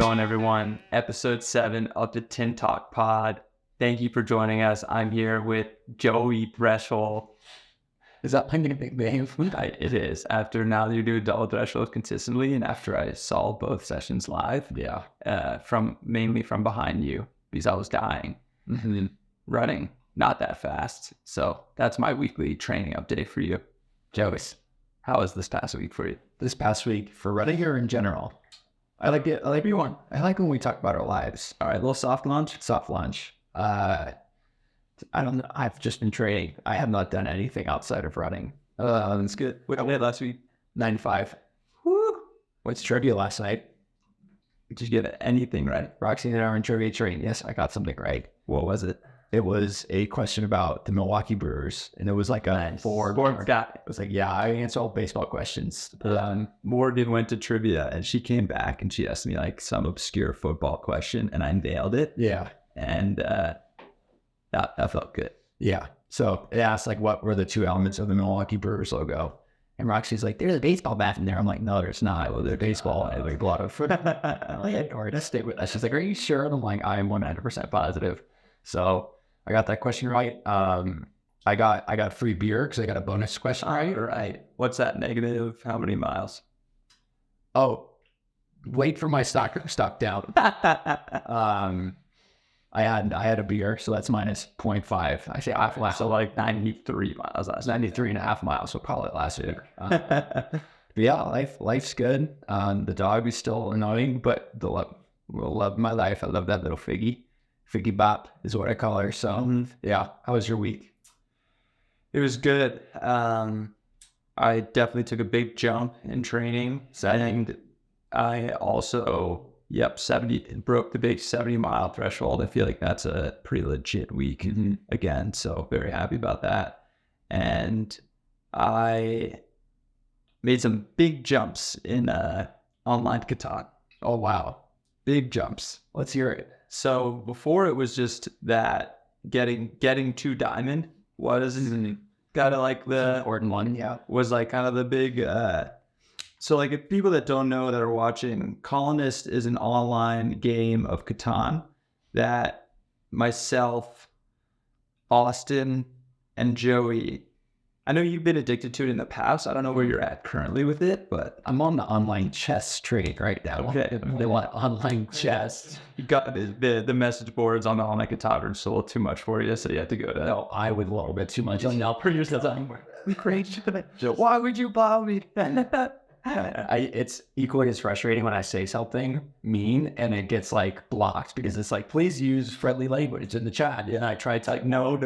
going, everyone? Episode 7 of the Tin Talk Pod. Thank you for joining us. I'm here with Joey Threshold. Is that like a big name? It is. After now you do double threshold consistently, and after I saw both sessions live, mainly from behind you because I was dying, running not that fast. So that's my weekly training update for you. Joey, How was this past week for you? this past week for running or in general? I like it. I like everyone. I like when we talk about our lives. All right, a little soft launch. Soft lunch. I don't know. I've just been training. I have not done anything outside of running. That's good. What did last week? 95. Woo! What's trivia last night? Did you get anything right? Roxy and I were in trivia train. Yes, I got something right. What was it? It was a question about the Milwaukee Brewers, and it was like a Sports guy. It was like, yeah, I answer all baseball questions. Morgan went to trivia and she came back and she asked me like some obscure football question and I nailed it. Yeah. And that felt good. Yeah. So it asked like, what were the two elements of the Milwaukee Brewers logo? And Roxy's like, there's a baseball bat in there. I'm like, no, there's not. Well, there's baseball. And like a lot of I'm like, ignore it. Stay with us. She's like, are you sure? And I'm like, I'm 100% positive. So I got that question right. I got free beer because I got a bonus question right. Right. What's that negative? How many miles? Oh, wait for my stock down. I had a beer, so that's minus 0.5. I say half last. So like 93 miles last 93 and a half miles. So call it last year. But yeah, life's good. The dog is still annoying, but will love my life. I love that little Figgy. Figgy Bop is what I call her. So yeah, how was your week? It was good. I definitely took a big jump in training. And I also, 70 broke the big 70-mile threshold. I feel like that's a pretty legit week again. So very happy about that. And I made some big jumps in online Catan. Oh, wow. Big jumps. Let's hear it. So before it was just that getting to diamond was kind of like the important one. Yeah. Was like kind of the big, so like if people that don't know that are watching, Colonist is an online game of Catan that myself, Austin, and Joey, I know you've been addicted to it in the past. I don't know where you're at currently with it, but I'm on the online chess trade right now. Okay. They want online chess. You got the message boards on the online Catan are still too much for you, so you have to go to. No, I would a little bit too much. Now, per your design. Crazy. Why would you buy me? It's equally as frustrating when I say something mean and it gets like blocked because it's like, please use friendly language in the chat. And I try to like, no.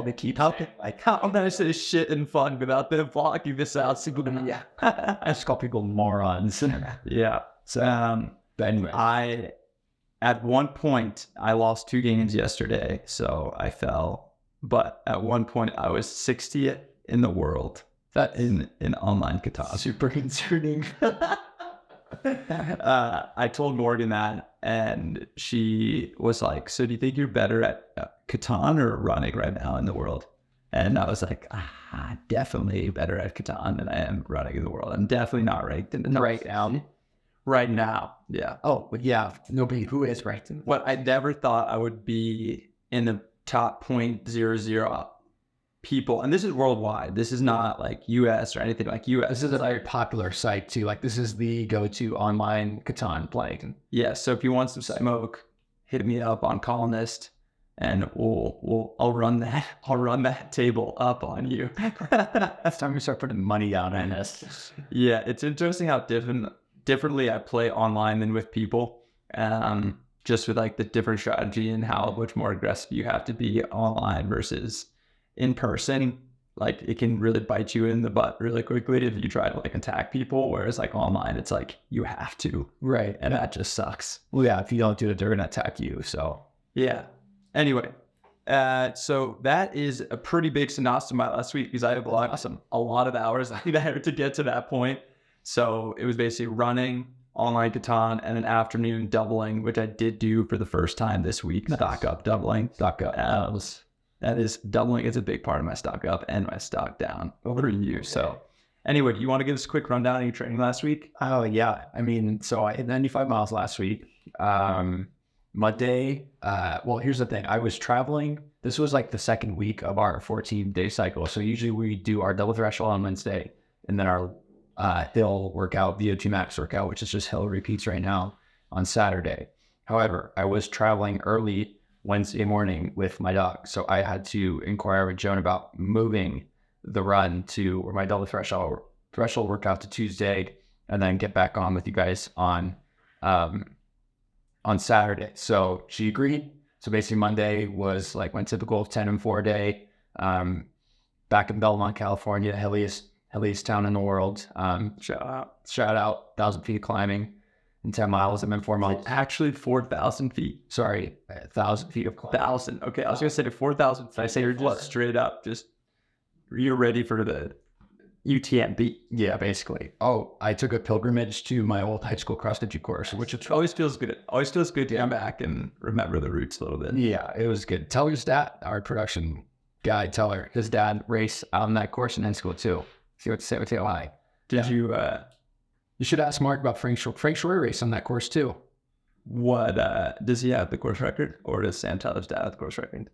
They keep talking. Like, how can I say shit and fun without them blocking this out? Yeah. I just call people morons. Yeah. So, but anyway, at one point, I lost 2 games yesterday, so I fell. But at one point, I was 60th in the world. That in online Catan. Super concerning. I told Morgan that, and she was like, so do you think you're better at Catan or running right now in the world? And I was like, definitely better at Catan than I am running in the world. I'm definitely not ranked in the right now. Right now, yeah. Oh, but yeah, nobody who is ranked. What I never thought I would be in the top 0.00 people, and this is worldwide. This is not like US or anything like US. This is a very popular site too. Like this is the go-to online Catan playing. Yeah. So if you want some smoke, hit me up on Colonist, and I'll run that table up on you. It's time to start putting money down on this. Yeah, it's interesting how differently I play online than with people. Just with like the different strategy and how much more aggressive you have to be online versus in person. Like it can really bite you in the butt really quickly if you try to like attack people, whereas like online it's like you have to, right? And that just sucks. Well, yeah, if you don't do it, they're gonna attack you. So yeah. Anyway, so that is a pretty big synopsis of my last week because I have a lot of hours there to get to that point. So it was basically running, online Catan, and an afternoon doubling, which I did do for the first time this week. Nice. Stock up doubling. That is doubling is a big part of my stock up and my stock down over a year. Okay. So anyway, you want to give us a quick rundown of your training last week? Oh, yeah. I mean, so I hit 95 miles last week. Monday, well, here's the thing. I was traveling. This was like the second week of our 14-day cycle. So usually we do our double threshold on Wednesday and then our hill workout, VO2 max workout, which is just hill repeats right now on Saturday. However, I was traveling early Wednesday morning with my dog. So I had to inquire with Joan about moving the run to or my double threshold workout to Tuesday and then get back on with you guys on Saturday. So she agreed. So basically Monday was like my typical 10 and 4 day, back in Belmont, California, hilliest town in the world. Shout out 1,000 feet climbing in 10 miles. I'm in 4 miles. Actually, 4,000 feet. Sorry, 1,000 feet of climbing. 1,000. Okay, I was gonna say 4,000 feet. I say you're just straight up, you're ready for the UTMB. Yeah, basically. Oh, I took a pilgrimage to my old high school cross country course, which It always feels good. Always feels good to come back and remember the roots a little bit. yeah, it was good. Tell your dad, our production guy, tell her his dad raced on that course in high school too. See what to say with hi. Did you? You should ask Mark about Frank Shore. Frank Shore raced on that course too. What does he have the course record, or does Sam Tyler's dad have the course record?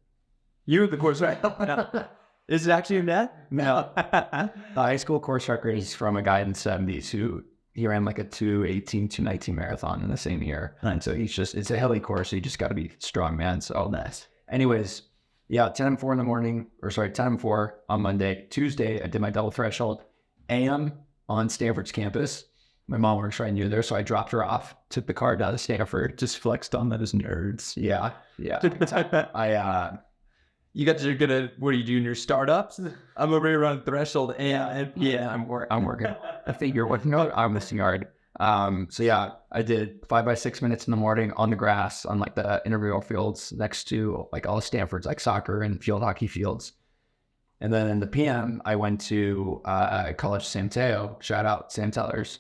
You have the course record. No. Is it actually your dad? No. The high school course record is from a guy in the 70s who he ran like a 2:18, 2:19 marathon in the same year. And so it's a hilly course, so you just got to be strong, man. So nice. Anyways, yeah, 10 and 4 in the morning, 10 and 4 on Monday. Tuesday, I did my double threshold. AM on Stanford's campus. My mom works right near there, so I dropped her off, took the car down to Stanford. Just flexed on that as nerds. Yeah. You're gonna, what are you doing, your startups? I'm over here running threshold and I'm working. I figure working out on this yard. So yeah, I did 5 by 6 minutes in the morning on the grass on like the intramural fields next to like all of Stanford's like soccer and field hockey fields. And then in the PM, I went to College San Mateo. Shout out Sam Teller's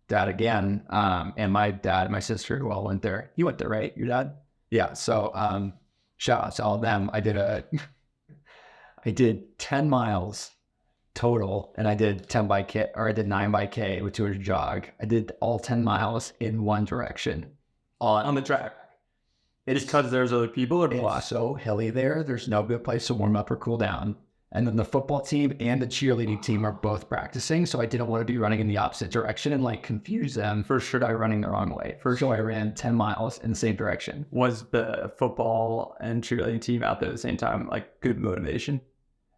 dad again. And my dad and my sister who all went there. You went there, right? Your dad? Yeah. So shout out to all of them. I did 10 miles total, and I did 10 by K, or I did 9 by K with 200 jog. I did all 10 miles in one direction on the track. It is because there's other people or it's so hilly there. There's no good place to warm up or cool down. And then the football team and the cheerleading team are both practicing, so I didn't want to be running in the opposite direction and like confuse them for sure by running the wrong way. For sure, I ran 10 miles in the same direction. Was the football and cheerleading team out there at the same time like good motivation?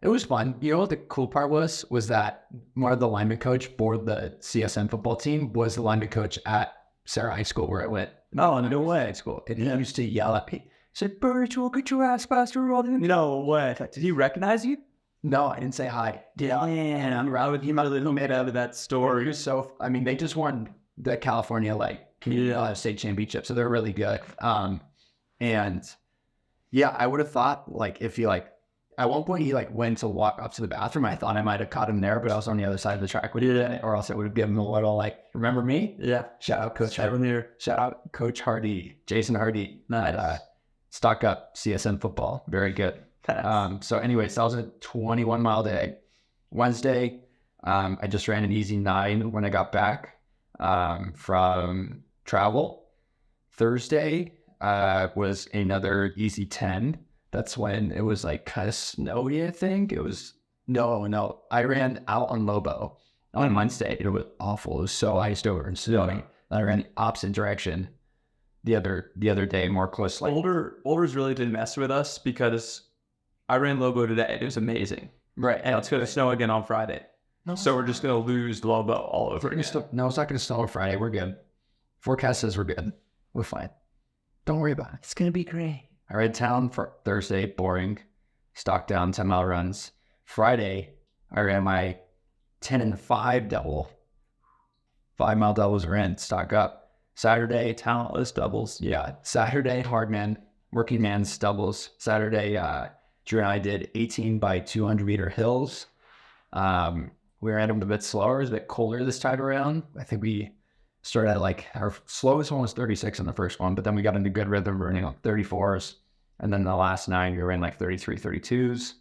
It was fun. You know what the cool part was that one of the lineman coach for the CSM football team was the lineman coach at Sarah High School where I went. Oh, no way. High school. And he used to yell at me. He said, Birch, we'll get your ass faster. No way. Did he recognize you? No, I didn't say hi. Yeah, man, I'm proud of you. Might have made out of that story. They just won the California state championship, so they're really good. And yeah, I would have thought if he at one point he went to walk up to the bathroom. I thought I might have caught him there, but I was on the other side of the track with it, or else I would have given him a little remember me? Yeah. Shout out Coach Hardy. Shout out Coach Hardy, Jason Hardy. Nice. Stock Up CSM football, very good. So anyways, that was a 21 mile day. Wednesday, I just ran an easy 9 when I got back from travel. Thursday was another easy 10. That's when it was kind of snowy, I think. It was, no. I ran out on Lobo on Wednesday. It was awful. It was so iced over and snowy. I ran the opposite direction the other day, more closely. Boulder's really didn't mess with us because I ran Lobo today. It was amazing. Right. And it's going to snow again on Friday. No. So we're just going to lose Lobo all over again. No, it's not going to snow on Friday. We're good. Forecast says we're good. We're fine. Don't worry about it. It's going to be great. I ran town for Thursday, boring. Stock down 10 mile runs. Friday, I ran my 10 and 5 double. 5 mile doubles are in, stock up. Saturday, talentless doubles. Yeah. Saturday, hard man, working man's doubles. Saturday, Drew and I did 18 by 200 meter hills. We ran them a bit slower. It was a bit colder this time around. I think we started at our slowest one was 36 in the first one, but then we got into good rhythm running 34s. And then the last 9, we ran 33, 32s.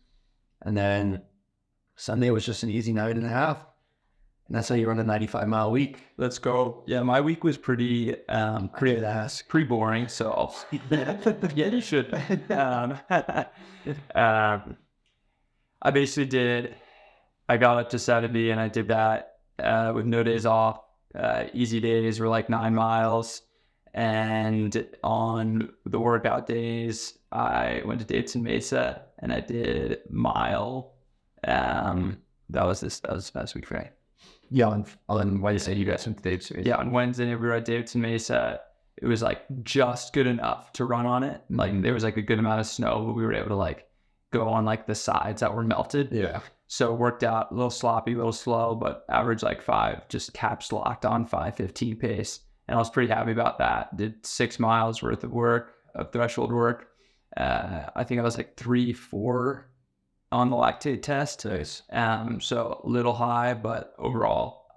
And then Sunday was just an easy 9.5. And that's how you run a 95-mile week. Let's go. Yeah, my week was pretty boring. So yeah, you should. I basically I got up to 70 and I did that with no days off. Easy days were like 9 miles. And on the workout days, I went to Davidson Mesa and I did mile. That was this past week, right? Yeah, on Wednesday you guys went to Davidson Mesa. Yeah, on Wednesday we were at Davidson Mesa. It was like just good enough to run on it. Like there was like a good amount of snow, but we were able to like go on like the sides that were melted. Yeah. So it worked out a little sloppy, a little slow, but average like 5, just caps locked on 5:15 pace. And I was pretty happy about that. Did 6 miles worth of work, of threshold work. I think I was like 3-4 on the lactate test. Nice. So a little high, but overall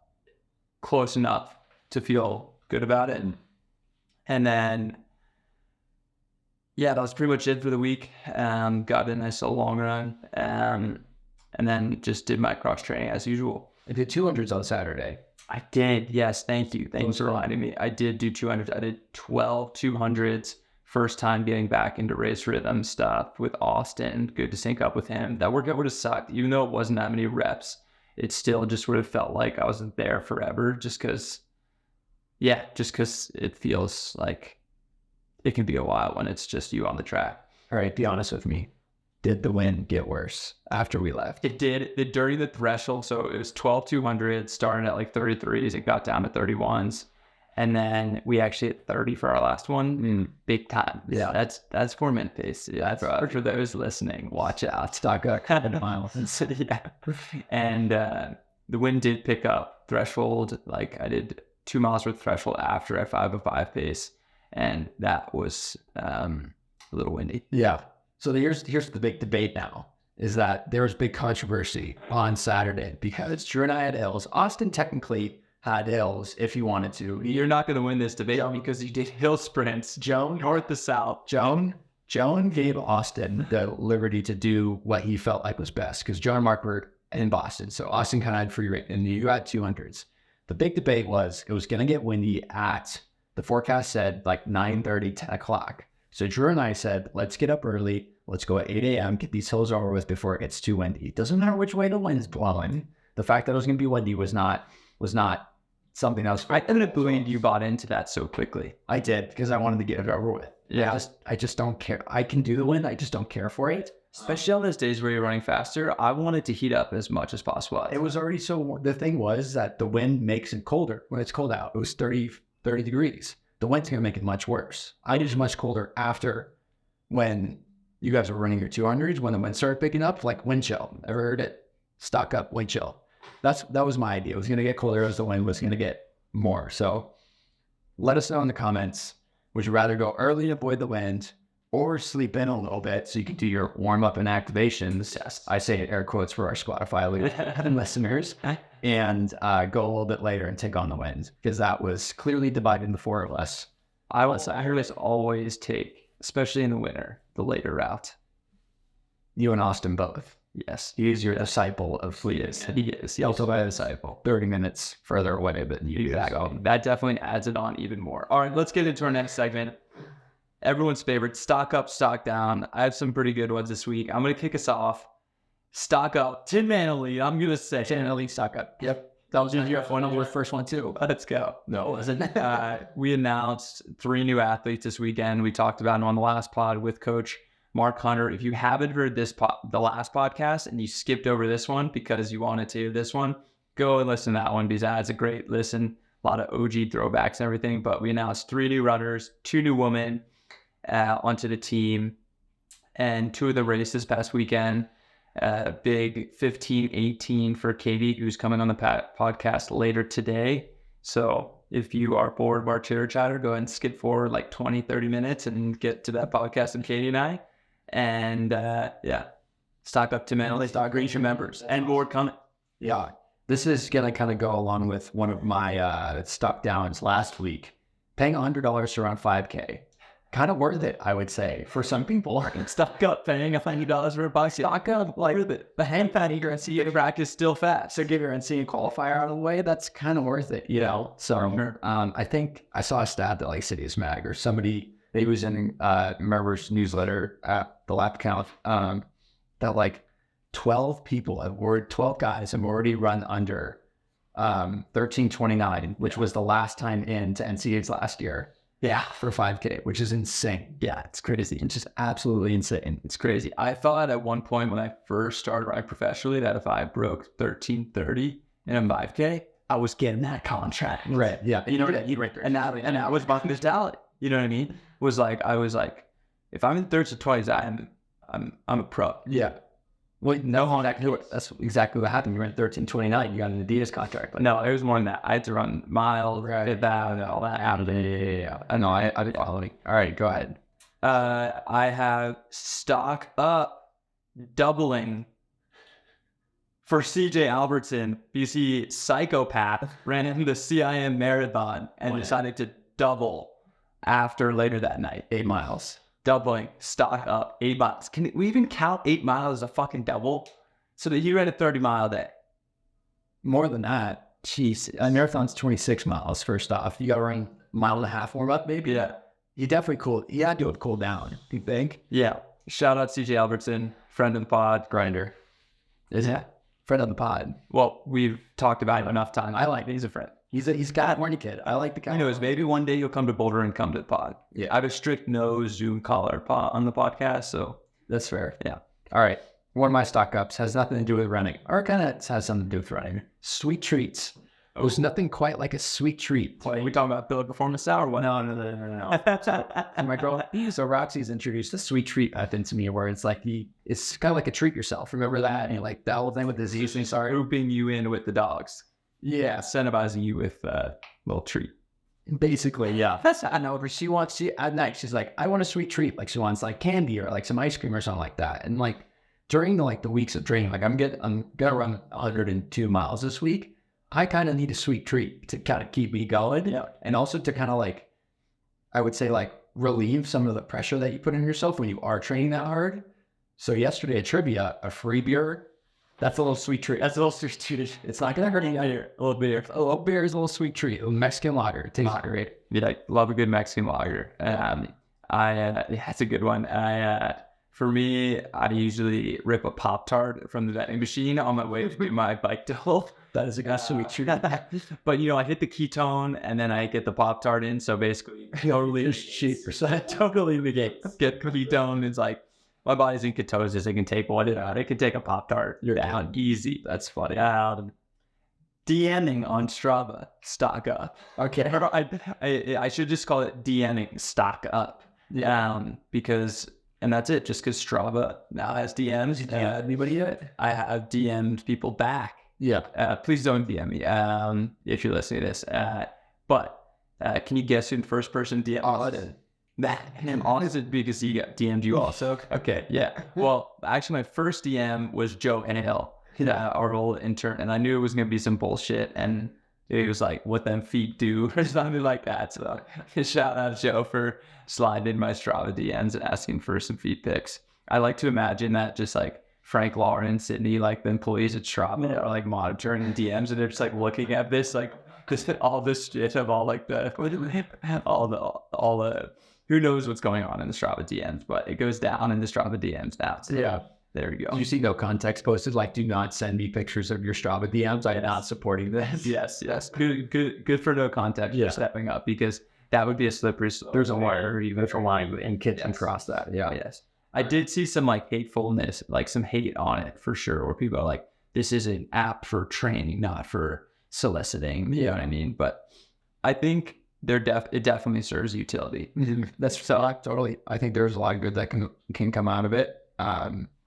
close enough to feel good about it. And then, yeah, that was pretty much it for the week. Got a nice little long run. And then just did my cross training as usual. I did 200s on Saturday. I did. Yes. Thank you. Thanks for reminding me. I did do 200s. I did 12 200s. First time getting back into race rhythm stuff with Austin. Good to sync up with him. That workout would have sucked. Even though it wasn't that many reps, it still just would have felt like I wasn't there forever just because it feels like it can be a while when it's just you on the track. All right, be honest with me. Did the wind get worse after we left? It did. During the threshold, so it was 12 200, starting at like 33s. It got down to 31s. And then we actually hit 30 for our last one. Big time. Yeah. That's 4-minute pace. Yeah, for those listening, watch out. Stock up kind of miles. Yeah. And the wind did pick up. Threshold, like I did 2 miles worth of threshold after a 5:05 pace. And that was a little windy. Yeah. So here's the big debate now, is that there was big controversy on Saturday because Drew and I had hills. Austin technically had hills if he wanted to. You're not going to win this debate because you did hill sprints, north to south. Joan gave Austin the liberty to do what he felt like was best because Joe and Mark were in Boston. So Austin kind of had free reign and you had 200s. The big debate was it was going to get windy the forecast said like 9:30, 10 o'clock. So Drew and I said, let's get up early. Let's go at 8 a.m., get these hills over with before it gets too windy. It doesn't matter which way the wind is blowing. The fact that it was going to be windy was not something else. I couldn't believe you bought into that so quickly. I did because I wanted to get it over with. Yeah. I just don't care. I can do the wind. I just don't care for it. Especially on those days where you're running faster, I wanted to heat up as much as possible. It was already the thing was that the wind makes it colder when it's cold out. It was 30 degrees. The wind's going to make it much worse. I did much colder after when you guys were running your 200s, when the wind started picking up, like wind chill. Ever heard it? Stock up, wind chill. That was my idea. It was going to get colder as the wind was going to get more. So let us know in the comments. Would you rather go early to avoid the wind or sleep in a little bit so you can do your warm up and activations? Yes. I say air quotes for our Spotify listeners. And go a little bit later and take on the wind because that was clearly divided into 4 of us. I always take, especially in the winter, the later route. You and Austin both. Yes. He's your disciple of Fleet. He is. He also a disciple. 30 minutes further away, but you do that. So that definitely adds it on even more. All right, let's get into our next segment. Everyone's favorite, stock up, stock down. I have some pretty good ones this week. I'm going to kick us off. Stock up. Tinman Elite, I'm going to say. Tinman Elite, stock up. Yep. That was your first one too. Let's go. No, it wasn't. We announced 3 new athletes this weekend. We talked about them on the last pod with Coach Mark Hunter. If you haven't heard the last podcast and you skipped over this one because you wanted to this one, go and listen to that one because that's a great listen. A lot of OG throwbacks and everything. But we announced 3 new runners, 2 new women onto the team, and 2 of the races this past weekend. Big 15-18 for Katie, who's coming on the podcast later today. So if you are bored of our chitter chatter, go ahead and skip forward like 20-30 minutes and get to that podcast with Katie and I. And stock up to mentally stock reach your members and board coming. Yeah, this is gonna kind of go along with one of my stock downs last week. Paying $100 to around 5K. kind of worth it, I would say, for some people. Stock up, paying $100 for a box. Stock up, like the hand pan you're NCAA You practice still fast. so give your NCAA qualifier out of the way. That's kind of worth it, you know. So I think I saw a stat that like Cities Mag or somebody they was in members newsletter at the lap count that like 12 guys have already run under 13:29, which was the last time into NCAAs last year. Yeah. For 5K, which is insane. Yeah, it's crazy. It's just absolutely insane. It's crazy. I thought at one point when I first started running professionally that if I broke 13:30 in a 5K, I was getting that contract. Right. Yeah. You know what I mean? And that was my mentality. You know what I mean? I was like, if I'm in 13:20s, I'm a pro. Yeah. Well, no, that's exactly what happened. You were in 13:29. You got an Adidas contract. But no, it was more than that. I had to run miles, did that, and all that. Yeah. I know. I did following. All right, go ahead. I have stock up doubling for CJ Albertson because he psychopath ran into the CIM marathon and decided to double after later that night. 8 miles. Doubling, stock up, 8 miles. Can we even count 8 miles as a fucking double? So that he ran a 30-mile day. More than that. Jeez. A marathon's 26 miles, first off. You got to run a mile and a half warm up, maybe? Yeah. You definitely cool. You had to do it cool down, do you think? Yeah. Shout out CJ Albertson, friend of the pod. Grinder. Is it? Friend of the pod. Well, we've talked about him enough times. I like him. He's a friend. He's got a horny kid. I like the guy. Anyways, maybe one day you'll come to Boulder and come to the pod. Yeah. I have a strict no Zoom caller on the podcast, so that's fair. Yeah. All right. One of my stock ups has nothing to do with running, or kind of has something to do with running. Sweet treats. There's nothing quite like a sweet treat. Are we talking about Build Performance now or what? No. And my girl, so Roxy's introduced a sweet treat method to me where it's like it's kind of like a treat yourself. Remember that? And like that whole thing with the Z. Sorry. Looping you in with the dogs. Yeah. Incentivizing you with a little treat. Basically, yeah. I know, but at night, she's like, I want a sweet treat. Like she wants like candy or like some ice cream or something like that. And like during the weeks of training, like I'm gonna run 102 miles this week. I kind of need a sweet treat to kind of keep me going. Yeah. And also to kind of like, I would say like relieve some of the pressure that you put on yourself when you are training that hard. So yesterday at trivia, a free beer. That's a little sweet treat. That's a little sweet treat. It's not going to hurt you. A little beer. A little beer is a little sweet treat. A Mexican lager. It tastes great. Yeah, love a good Mexican lager. That's a good one. For me, I usually rip a Pop-Tart from the vending machine on my way to my bike tool. That is a good sweet treat. But, I hit the ketone and then I get the Pop-Tart in. So basically, totally cheap. Totally negate. Get ketone. It's like, my body's in ketosis. It can take one out. It can take a Pop-Tart. You're down easy. That's funny. DMing on Strava, stock up. Okay. I should just call it DMing, stock up. Because, and that's it. Just because Strava now has DMs. You can't add anybody yet. I have DM'd people back. Yeah. Please don't DM me if you're listening to this. But can you guess who the first person DM'd? Oh, I did. Is it because he got DM'd you also? Okay, yeah. Well, actually, my first DM was Joe Hill, our old intern, and I knew it was going to be some bullshit, and he was like, what them feet do, or something like that. So shout out Joe for sliding in my Strava DMs and asking for some feet pics. I like to imagine that just like Frank Lauren and Sydney, like the employees at Strava are like monitoring the DMs, and they're just like looking at this, like all this shit of all like all the who knows what's going on in the Strava DMs, but it goes down in the Strava DMs now. So yeah. There you go. Do you see no context posted? Like, do not send me pictures of your Strava DMs. I am not supporting this. Yes. Good for no context for stepping up, because that would be a slippery slope. There's a wire, even for line and kids can cross that. Yeah. Yes. I did see some like hatefulness, like some hate on it for sure, where people are like, this is an app for training, not for soliciting. You know what I mean? But I think it definitely serves utility. That's so totally. I think there's a lot of good that can come out of it.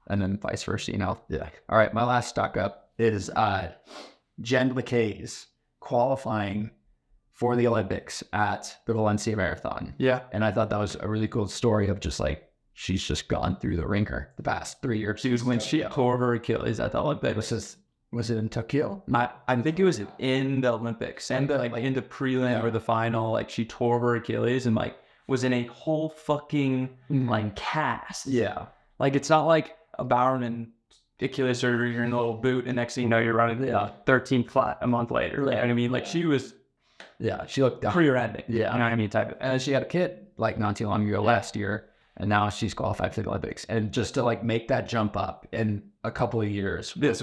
And then vice versa, Yeah. All right. My last stock up is Jen McKay's qualifying for the Olympics at the Valencia Marathon. Yeah. And I thought that was a really cool story of just like, she's just gone through the ringer the past 3 years. She was when she tore her Achilles at the Olympics. Was it in Tokyo? I think it was in the Olympics and in the prelim or the final. Like she tore her Achilles, and like was in a whole fucking like cast. Yeah. Like it's not like a Bowerman Achilles surgery, you're in a little boot, and next thing you know, you're running 13 flat a month later. You know what I mean? Like she was she looked career-ending. Yeah. You know what I mean? Type of. And she had a kid like not too long ago last year, and now she's qualified for the Olympics. And just to like make that jump up in a couple of years, this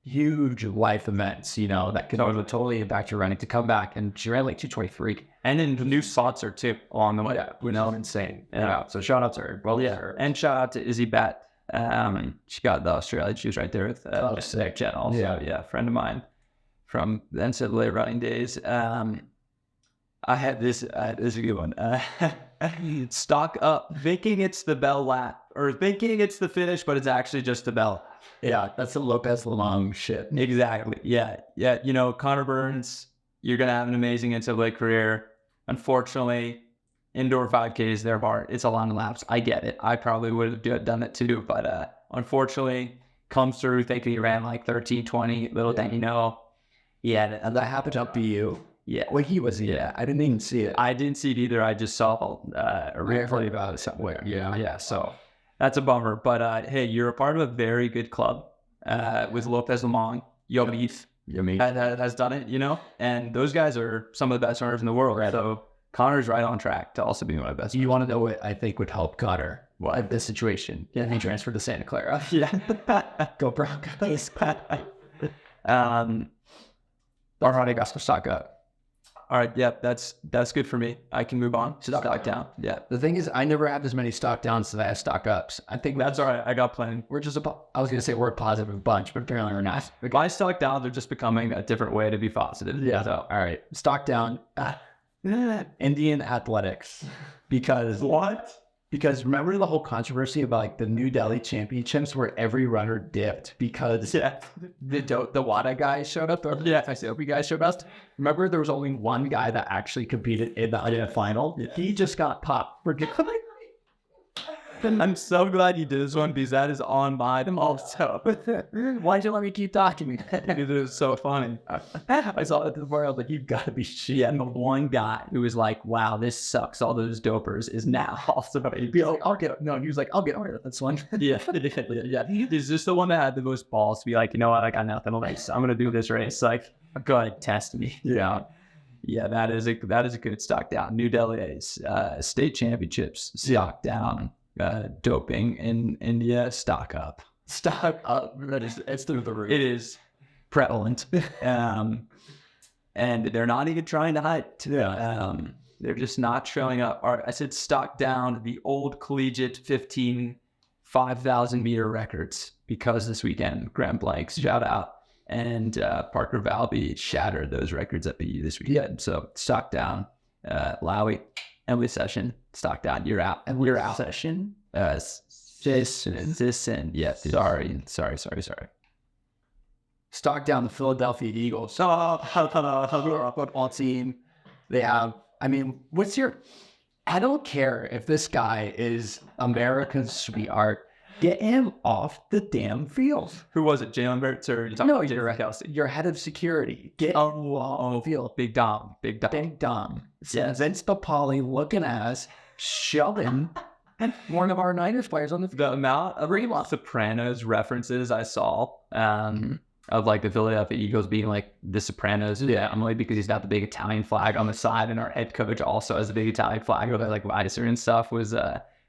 huge life events, you know, that could totally impact your running to come back. And she ran like 2:23. And then the new slots are too along the way. Yeah, you know, insane. Yeah. So shout out to her. Well, And shout out to Izzy Bat. She got the Australia. She was right there with sick. Jen also. Yeah, friend of mine from the NCAA running days. I had this is a good one. Stock up, thinking it's the bell lap, or thinking it's the finish, but it's actually just the bell. Yeah, that's the Lopez Lamong shit. Exactly. Yeah. You know, Connor Burns, you're gonna have an amazing NCAA career. Unfortunately, indoor 5Ks, they're hard. It's a lot of laps. I get it. I probably would have done it too, but unfortunately, comes through thinking he ran like 13:20. Little did you know, and that happened to be you. Yeah. Well, he was. Yeah, I didn't even see it. I didn't see it either. I just saw a replay about it somewhere. Yeah. So that's a bummer. But hey, you're a part of a very good club with Lopez Lamong, Yomith, has done it, you know, and those guys are some of the best runners in the world. Right. So Connor's right on track to also be one of the best. You want to know what I think would help Connor? What? This situation. Yeah, he transferred to Santa Clara. Yeah. Go Broncos. All right, I got some stock up. All right, yeah, that's good for me. I can move on. Stock down. Yeah. The thing is, I never have as many stock downs as I have stock ups. I think that's all right. I got plenty. We're just I was gonna say we're a positive bunch, but apparently we're not. My stock downs are just becoming a different way to be positive. Yeah. So, all right, stock down. Indian athletics, because what? Because remember the whole controversy about like the New Delhi Championships where every runner dipped because the WADA guy showed up, or the FICOP guy showed up. Remember there was only one guy that actually competed in the final? Yeah. He just got popped for I'm so glad you did this one because that is on my also. Why'd you let me keep talking? It was so funny. I saw it tomorrow. I was like, you've got to be shit. And the one guy who was like, wow, this sucks. All those dopers is now also. He'd be like, I'll get it. No, he was like, I'll get over it. That's one. Yeah. He's just the one that had the most balls to be like, you know what? I got nothing. I'm going to do this race. Like, go ahead, test me. Yeah. Yeah, that is a good stock down. New Delhi's state championships, stock down. Doping in India, stock up. Stock up. It's through the roof. It is prevalent. And they're not even trying to hide. They're just not showing up. All right, I said stock down the old collegiate 5,000 meter records because this weekend, Graham Blanks, shout out. And Parker Valby shattered those records at BU this weekend. So stock down. Lowy, Emily Session, stock down. You're out. And we're out. Session. Sisson. Yeah. Sorry. Stock down the Philadelphia Eagles. Football team. They have. I mean, I don't care if this guy is America's sweetheart. Get him off the damn field. Who was it? Jalen Burks or no? Your head of security. Get off the field. Big Dom. Yes. Vince Papali looking ass shoving one of our Niners players on the field. The amount of Sopranos references I saw of like the Philadelphia Eagles being like the Sopranos family because he's got the big Italian flag on the side, and our head coach also has a big Italian flag with like visor and stuff was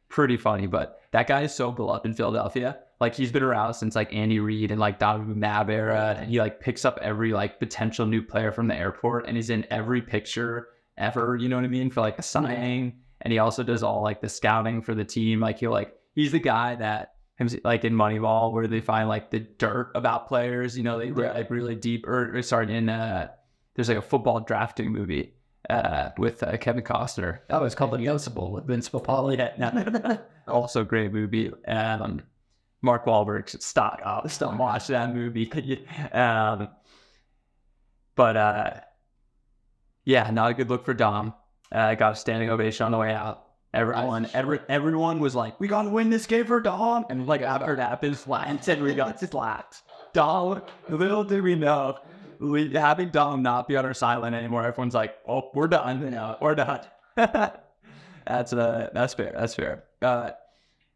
pretty funny. But that guy is so beloved in Philadelphia. Like he's been around since like Andy Reid and like Donovan McNabb era, and he like picks up every like potential new player from the airport, and he's in every picture ever. You know what I mean, for like a signing. And he also does all like the scouting for the team. Like he's the guy that like in Moneyball where they find like the dirt about players. You know, they like really deep. There's like a football drafting movie with Kevin Costner. That was called Unnoticeable with Vince Papali. Also great movie. Mark Wahlberg should stop watch that movie. But not a good look for Dom. Got a standing ovation on the way out. Everyone was like, "We gotta win this game for Dom," and like after that happened, and we got slapped. Dom, little did we know, having Dom not be on our sideline anymore. Everyone's like, "Oh, we're done. We're done." That's fair. That's fair.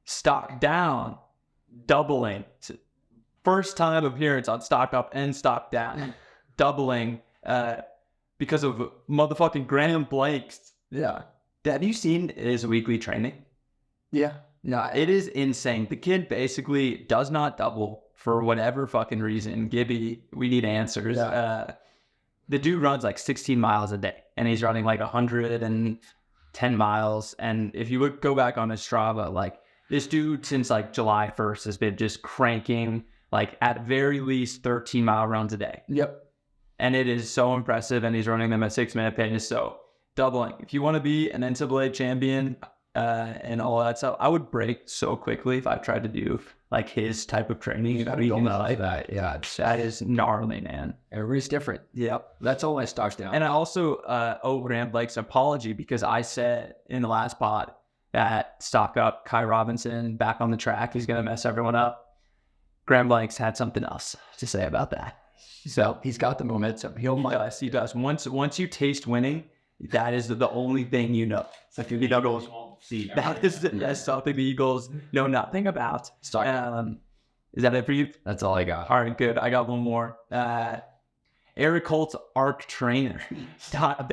Stock down, doubling. First time appearance on stock up and stock down, doubling. Because of motherfucking Graham Blake's. Yeah. Have you seen his weekly training? Yeah. No, it is insane. The kid basically does not double for whatever fucking reason. Gibby, we need answers. Yeah. The dude runs like 16 miles a day, and he's running like 110 miles. And if you go back on his Strava, like this dude since like July 1st has been just cranking like at very least 13-mile runs a day. Yep. And it is so impressive, and he's running them at 6-minute pace. So doubling. If you want to be an NCAA champion and all that stuff, I would break so quickly if I tried to do like his type of training. You'll know like that. Yeah. That is gnarly, man. Everybody's different. Yep. That's all my stocks down. And I also owe Graham Blake's apology because I said in the last pod that stock up Kai Robinson back on the track. He's going to mess everyone up. Graham Blake's had something else to say about that. So he's got the momentum. Yes, he does. Once you taste winning, that is the only thing you know. So if you need Eagles, see That's something the Eagles know nothing about. Stock. Is that it for you? That's all I got. All right, good. I got one more. Eric Holt's ARC trainer. Is that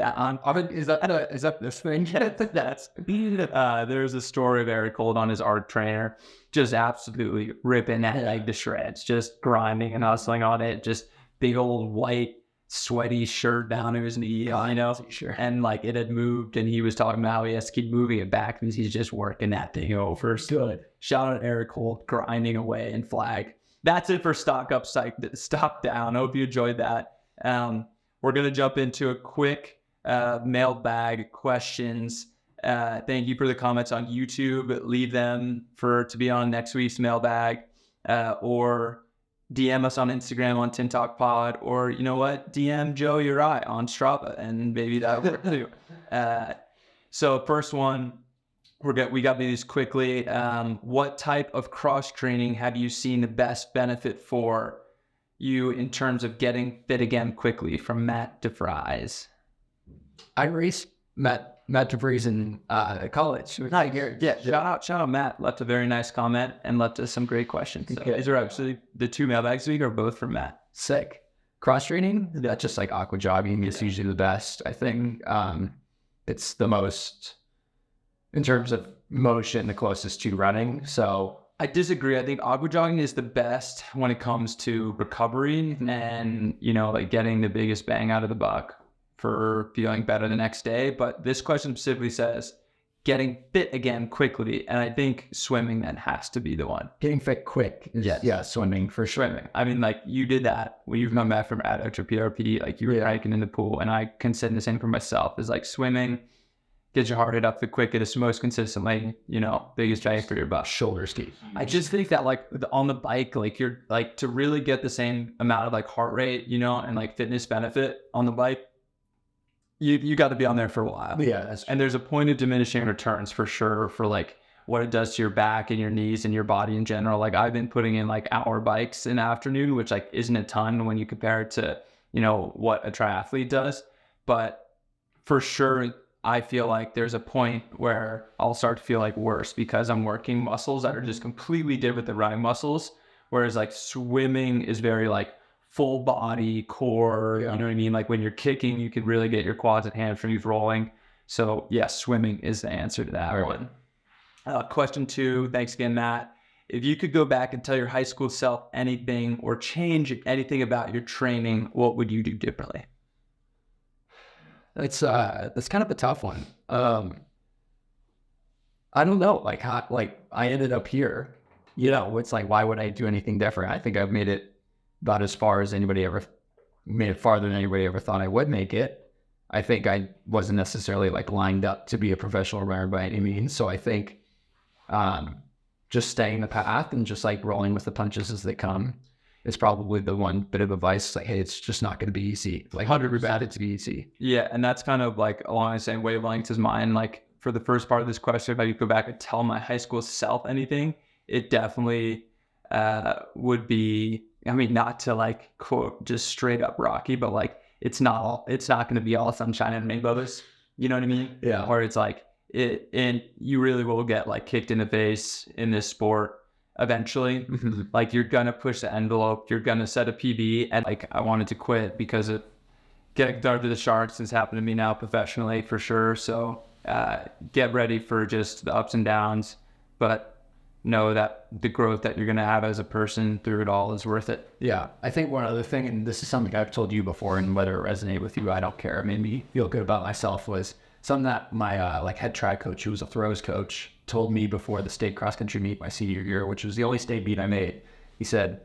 this thing? That's there's a story of Eric Holt on his ARC trainer, just absolutely ripping that leg to shreds, just grinding and hustling on it, just big old white sweaty shirt down to his knee, Sure. and like it had moved, and he was talking about how he has to keep moving it back because he's just working that thing over. Good. Shout out Eric Holt grinding away in flag. That's it for stock up, stock down. Hope you enjoyed that. We're gonna jump into a quick mailbag questions. Thank you for the comments on YouTube. Leave them to be on next week's mailbag, or DM us on Instagram on Tin Talk Pod, or you know what, DM Joe Uri on Strava, and maybe that will work too. So first one, we got these quickly. What type of cross training have you seen the best benefit for you in terms of getting fit again quickly? From Matt DeVries. I raced Matt DeVries in college. Yeah, shout out Matt. Left a very nice comment and left us some great questions. So these are actually the two mailbags this week are both from Matt. Sick. Cross training, that's just like aqua jogging is usually the best. I think it's the most, in terms of motion, the closest to running. So I disagree. I think aqua jogging is the best when it comes to recovery and, like getting the biggest bang out of the buck for feeling better the next day. But this question specifically says getting fit again quickly. And I think swimming then has to be the one. Getting fit quick. Yeah, swimming for sure. Swimming. I mean, like you did that when you've come back from adduct or PRP, like you were hiking in the pool. And I can say the same for myself, is like swimming gets your heart rate up the quickest, most consistently, biggest bang for your buck. Shoulder ski. I just think that like on the bike, like you're like to really get the same amount of like heart rate, and like fitness benefit on the bike, you got to be on there for a while. Yeah, that's true. And there's a point of diminishing returns for sure for like what it does to your back and your knees and your body in general. Like I've been putting in like hour bikes in the afternoon, which like isn't a ton when you compare it to, what a triathlete does. But for sure, I feel like there's a point where I'll start to feel like worse because I'm working muscles that are just completely different than running muscles. Whereas like swimming is very like full body core, you know what I mean? Like when you're kicking, you can really get your quads and hamstrings rolling. So yes, swimming is the answer to that one. Question 2, thanks again, Matt. If you could go back and tell your high school self anything or change anything about your training, what would you do differently? That's kind of a tough one. I don't know, like I ended up here, it's like, why would I do anything different? I think I've made it about as far as anybody ever made it, farther than anybody ever thought I would make it. I think I wasn't necessarily like lined up to be a professional runner by any means. So I think just staying the path and just like rolling with the punches as they come is probably the one bit of advice. Like, hey, it's just not going to be easy. Like 100% to be easy. Yeah, and that's kind of like along the same wavelengths as mine. Like for the first part of this question, if I could go back and tell my high school self anything, it definitely would be, I mean, not to quote just straight up Rocky, but like it's not going to be all sunshine and rainbows. You know what I mean? Yeah. Where it's like and you really will get like kicked in the face in this sport eventually. Like you're gonna push the envelope, you're gonna set a PB, and like I wanted to quit because of getting thrown to the sharks. It's happened to me now professionally for sure. So get ready for just the ups and downs, but know that the growth that you're going to have as a person through it all is worth it. Yeah. I think one other thing, and this is something I've told you before, and whether it resonated with you, I don't care. It made me feel good about myself, was something that my like head track coach, who was a throws coach, told me before the state cross country meet my senior year, which was the only state meet I made. He said,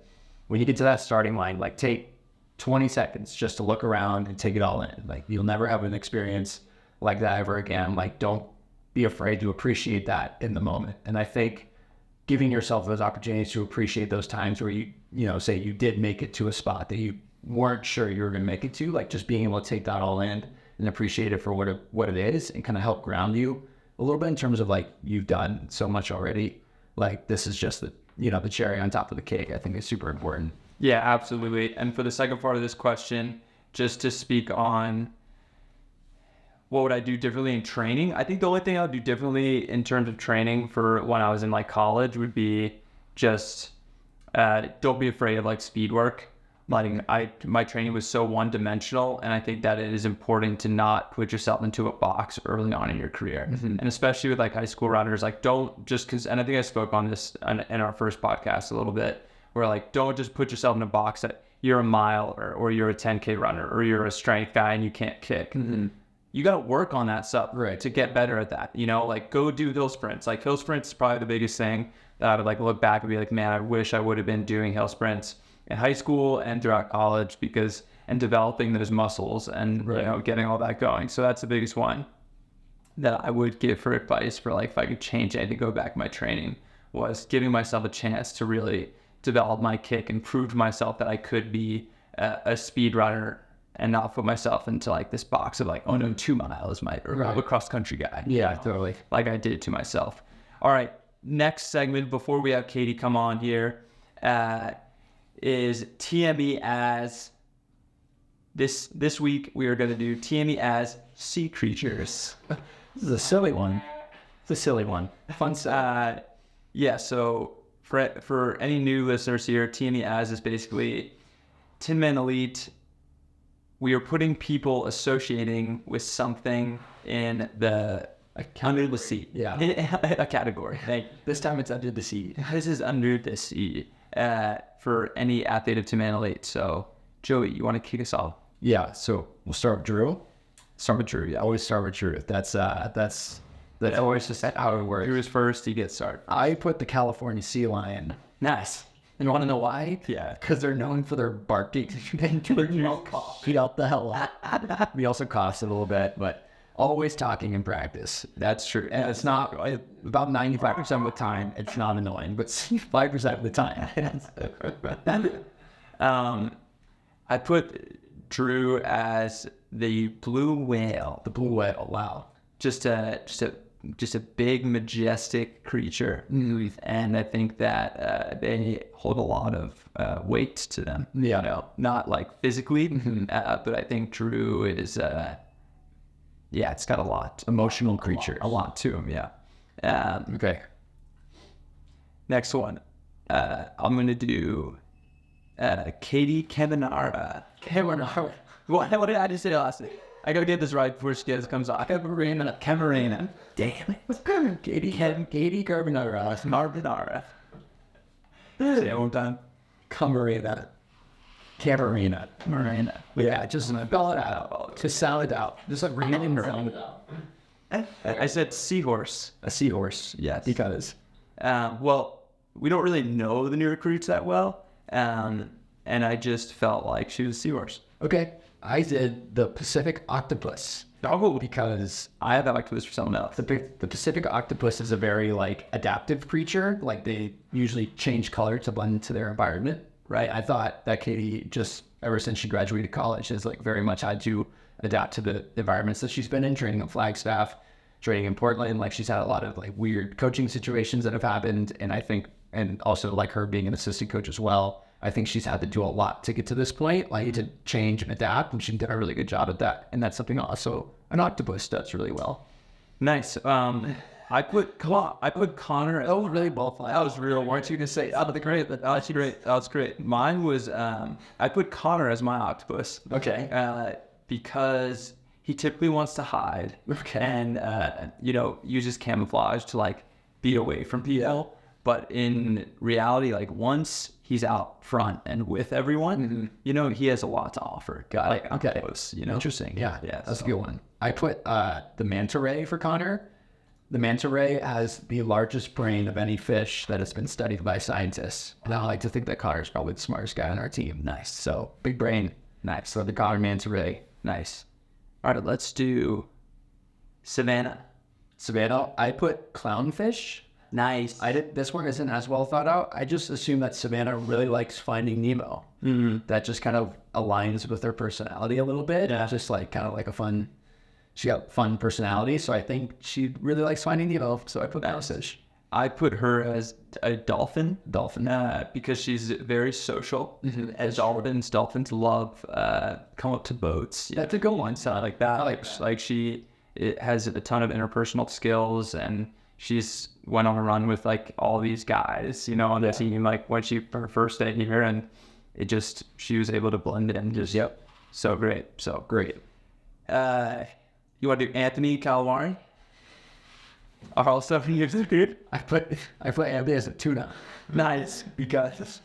when you get to that starting line, like take 20 seconds just to look around and take it all in. Like you'll never have an experience like that ever again. Like don't be afraid to appreciate that in the moment. And I think giving yourself those opportunities to appreciate those times where you say you did make it to a spot that you weren't sure you were going to make it to, like just being able to take that all in and appreciate it for what it is, and kind of help ground you a little bit in terms of like, you've done so much already. Like this is just the cherry on top of the cake. I think is super important. Yeah, absolutely. And for the second part of this question, just to speak on what would I do differently in training? I think the only thing I would do differently in terms of training for when I was in like college would be just don't be afraid of like speed work. Like my training was so one-dimensional, and I think that it is important to not put yourself into a box early on in your career. And especially with like high school runners, like don't just and I think I spoke on this in our first podcast a little bit, where like don't just put yourself in a box that you're a mile or you're a 10K runner or you're a strength guy and you can't kick. You got to work on that stuff to get better at that. Like go do hill sprints. Like hill sprints is probably the biggest thing that I would like look back and be like, man, I wish I would have been doing hill sprints in high school and throughout college, and developing those muscles and getting all that going. So that's the biggest one that I would give for advice for like if I could change anything, go back in my training, was giving myself a chance to really develop my kick and prove to myself that I could be a speed runner and not put myself into like this box of like, oh no, 2 miles or a cross country guy. Yeah, totally. Like I did it to myself. All right, next segment before we have Katie come on here is TME as this week we are going to do TME as sea creatures. This is a silly one. It's a silly one. Fun stuff. Yeah, so for any new listeners here, TME as is basically Tinman Elite. We are putting people associating with something in under the sea. Yeah. A category. This time it's under the sea. This is under the sea for any athlete of Tinman Elite. So, Joey, you want to kick us off? Yeah, so we'll start with Drew. Start with Drew, yeah. Always start with Drew. That's always just how it works. Drew is first, he gets started. I put the California sea lion. Nice. And you want to know why? Yeah. Because they're known for their barking. Beat out the hell out. We also cost it a little bit, but always talking in practice. That's true. And it's not, about 95% of the time, it's not annoying, but 5% of the time. I put Drew as the blue whale. The blue whale, wow. Just a big, majestic creature. And I think that they hold a lot of weight to them. Yeah. Not like physically, but I think Drew is, it's got a lot. Emotional creature. A lot to him, yeah. Okay. Next one. I'm going to do Katie Camarena. Camarena. What did I just say last name? I gotta get this right before she comes on. Camarena. Damn it. Katie Carbonara. Carbonara. Say it one time. Camarena. Yeah, just spell it out. Just sound it out. Just like ring it in around. I said seahorse. A seahorse. Yes. Because. Well, we don't really know the new recruits that well. And I just felt like she was a seahorse. Okay. I did the Pacific octopus. Oh, because I had that octopus for someone else. The Pacific octopus is a very adaptive creature. Like they usually change color to blend into their environment, right? I thought that Katie, just ever since she graduated college, has very much had to adapt to the environments that she's been in, training on Flagstaff, training in Portland. She's had a lot of weird coaching situations that have happened, and I think, and also her being an assistant coach as well, I think she's had to do a lot to get to this point, like to change and adapt, and she did a really good job at that. And that's something also an octopus does really well. Nice. I put Connor. Oh, really well. That was real. Weren't you gonna say? Oh, great. That's great. That was great. Mine was. I put Connor as my octopus. Okay. Because he typically wants to hide. Okay. And uses camouflage to like be away from people. But in reality, like once he's out front and with everyone, he has a lot to offer. Got it. Like, Okay. octopus, Interesting. Yeah. That's so. a good one. I put the manta ray for Connor. The manta ray has the largest brain of any fish that has been studied by scientists. And I like to think that Connor's probably the smartest guy on our team. Nice. So big brain. Nice. So the Connor manta ray. Nice. All right, let's do Savannah. Savannah, I put clownfish. Nice. This one isn't as well thought out. I just assume that Savannah really likes Finding Nemo. That just kind of aligns with her personality a little bit. Yeah. Just like kind of like she got fun personality. So I think she really likes Finding Nemo. So I put clownfish. I put her as a dolphin. Dolphin. Because she's very social. As dolphins love come up to boats. That's a good one. So like that. I like that. Like it has a ton of interpersonal skills, and she's went on a run with like all these guys, on the team. Like when her first day here, and she was able to blend in. So great. So great. You want to do Anthony Calamari? Also, I put Anthony as a tuna. Nice, because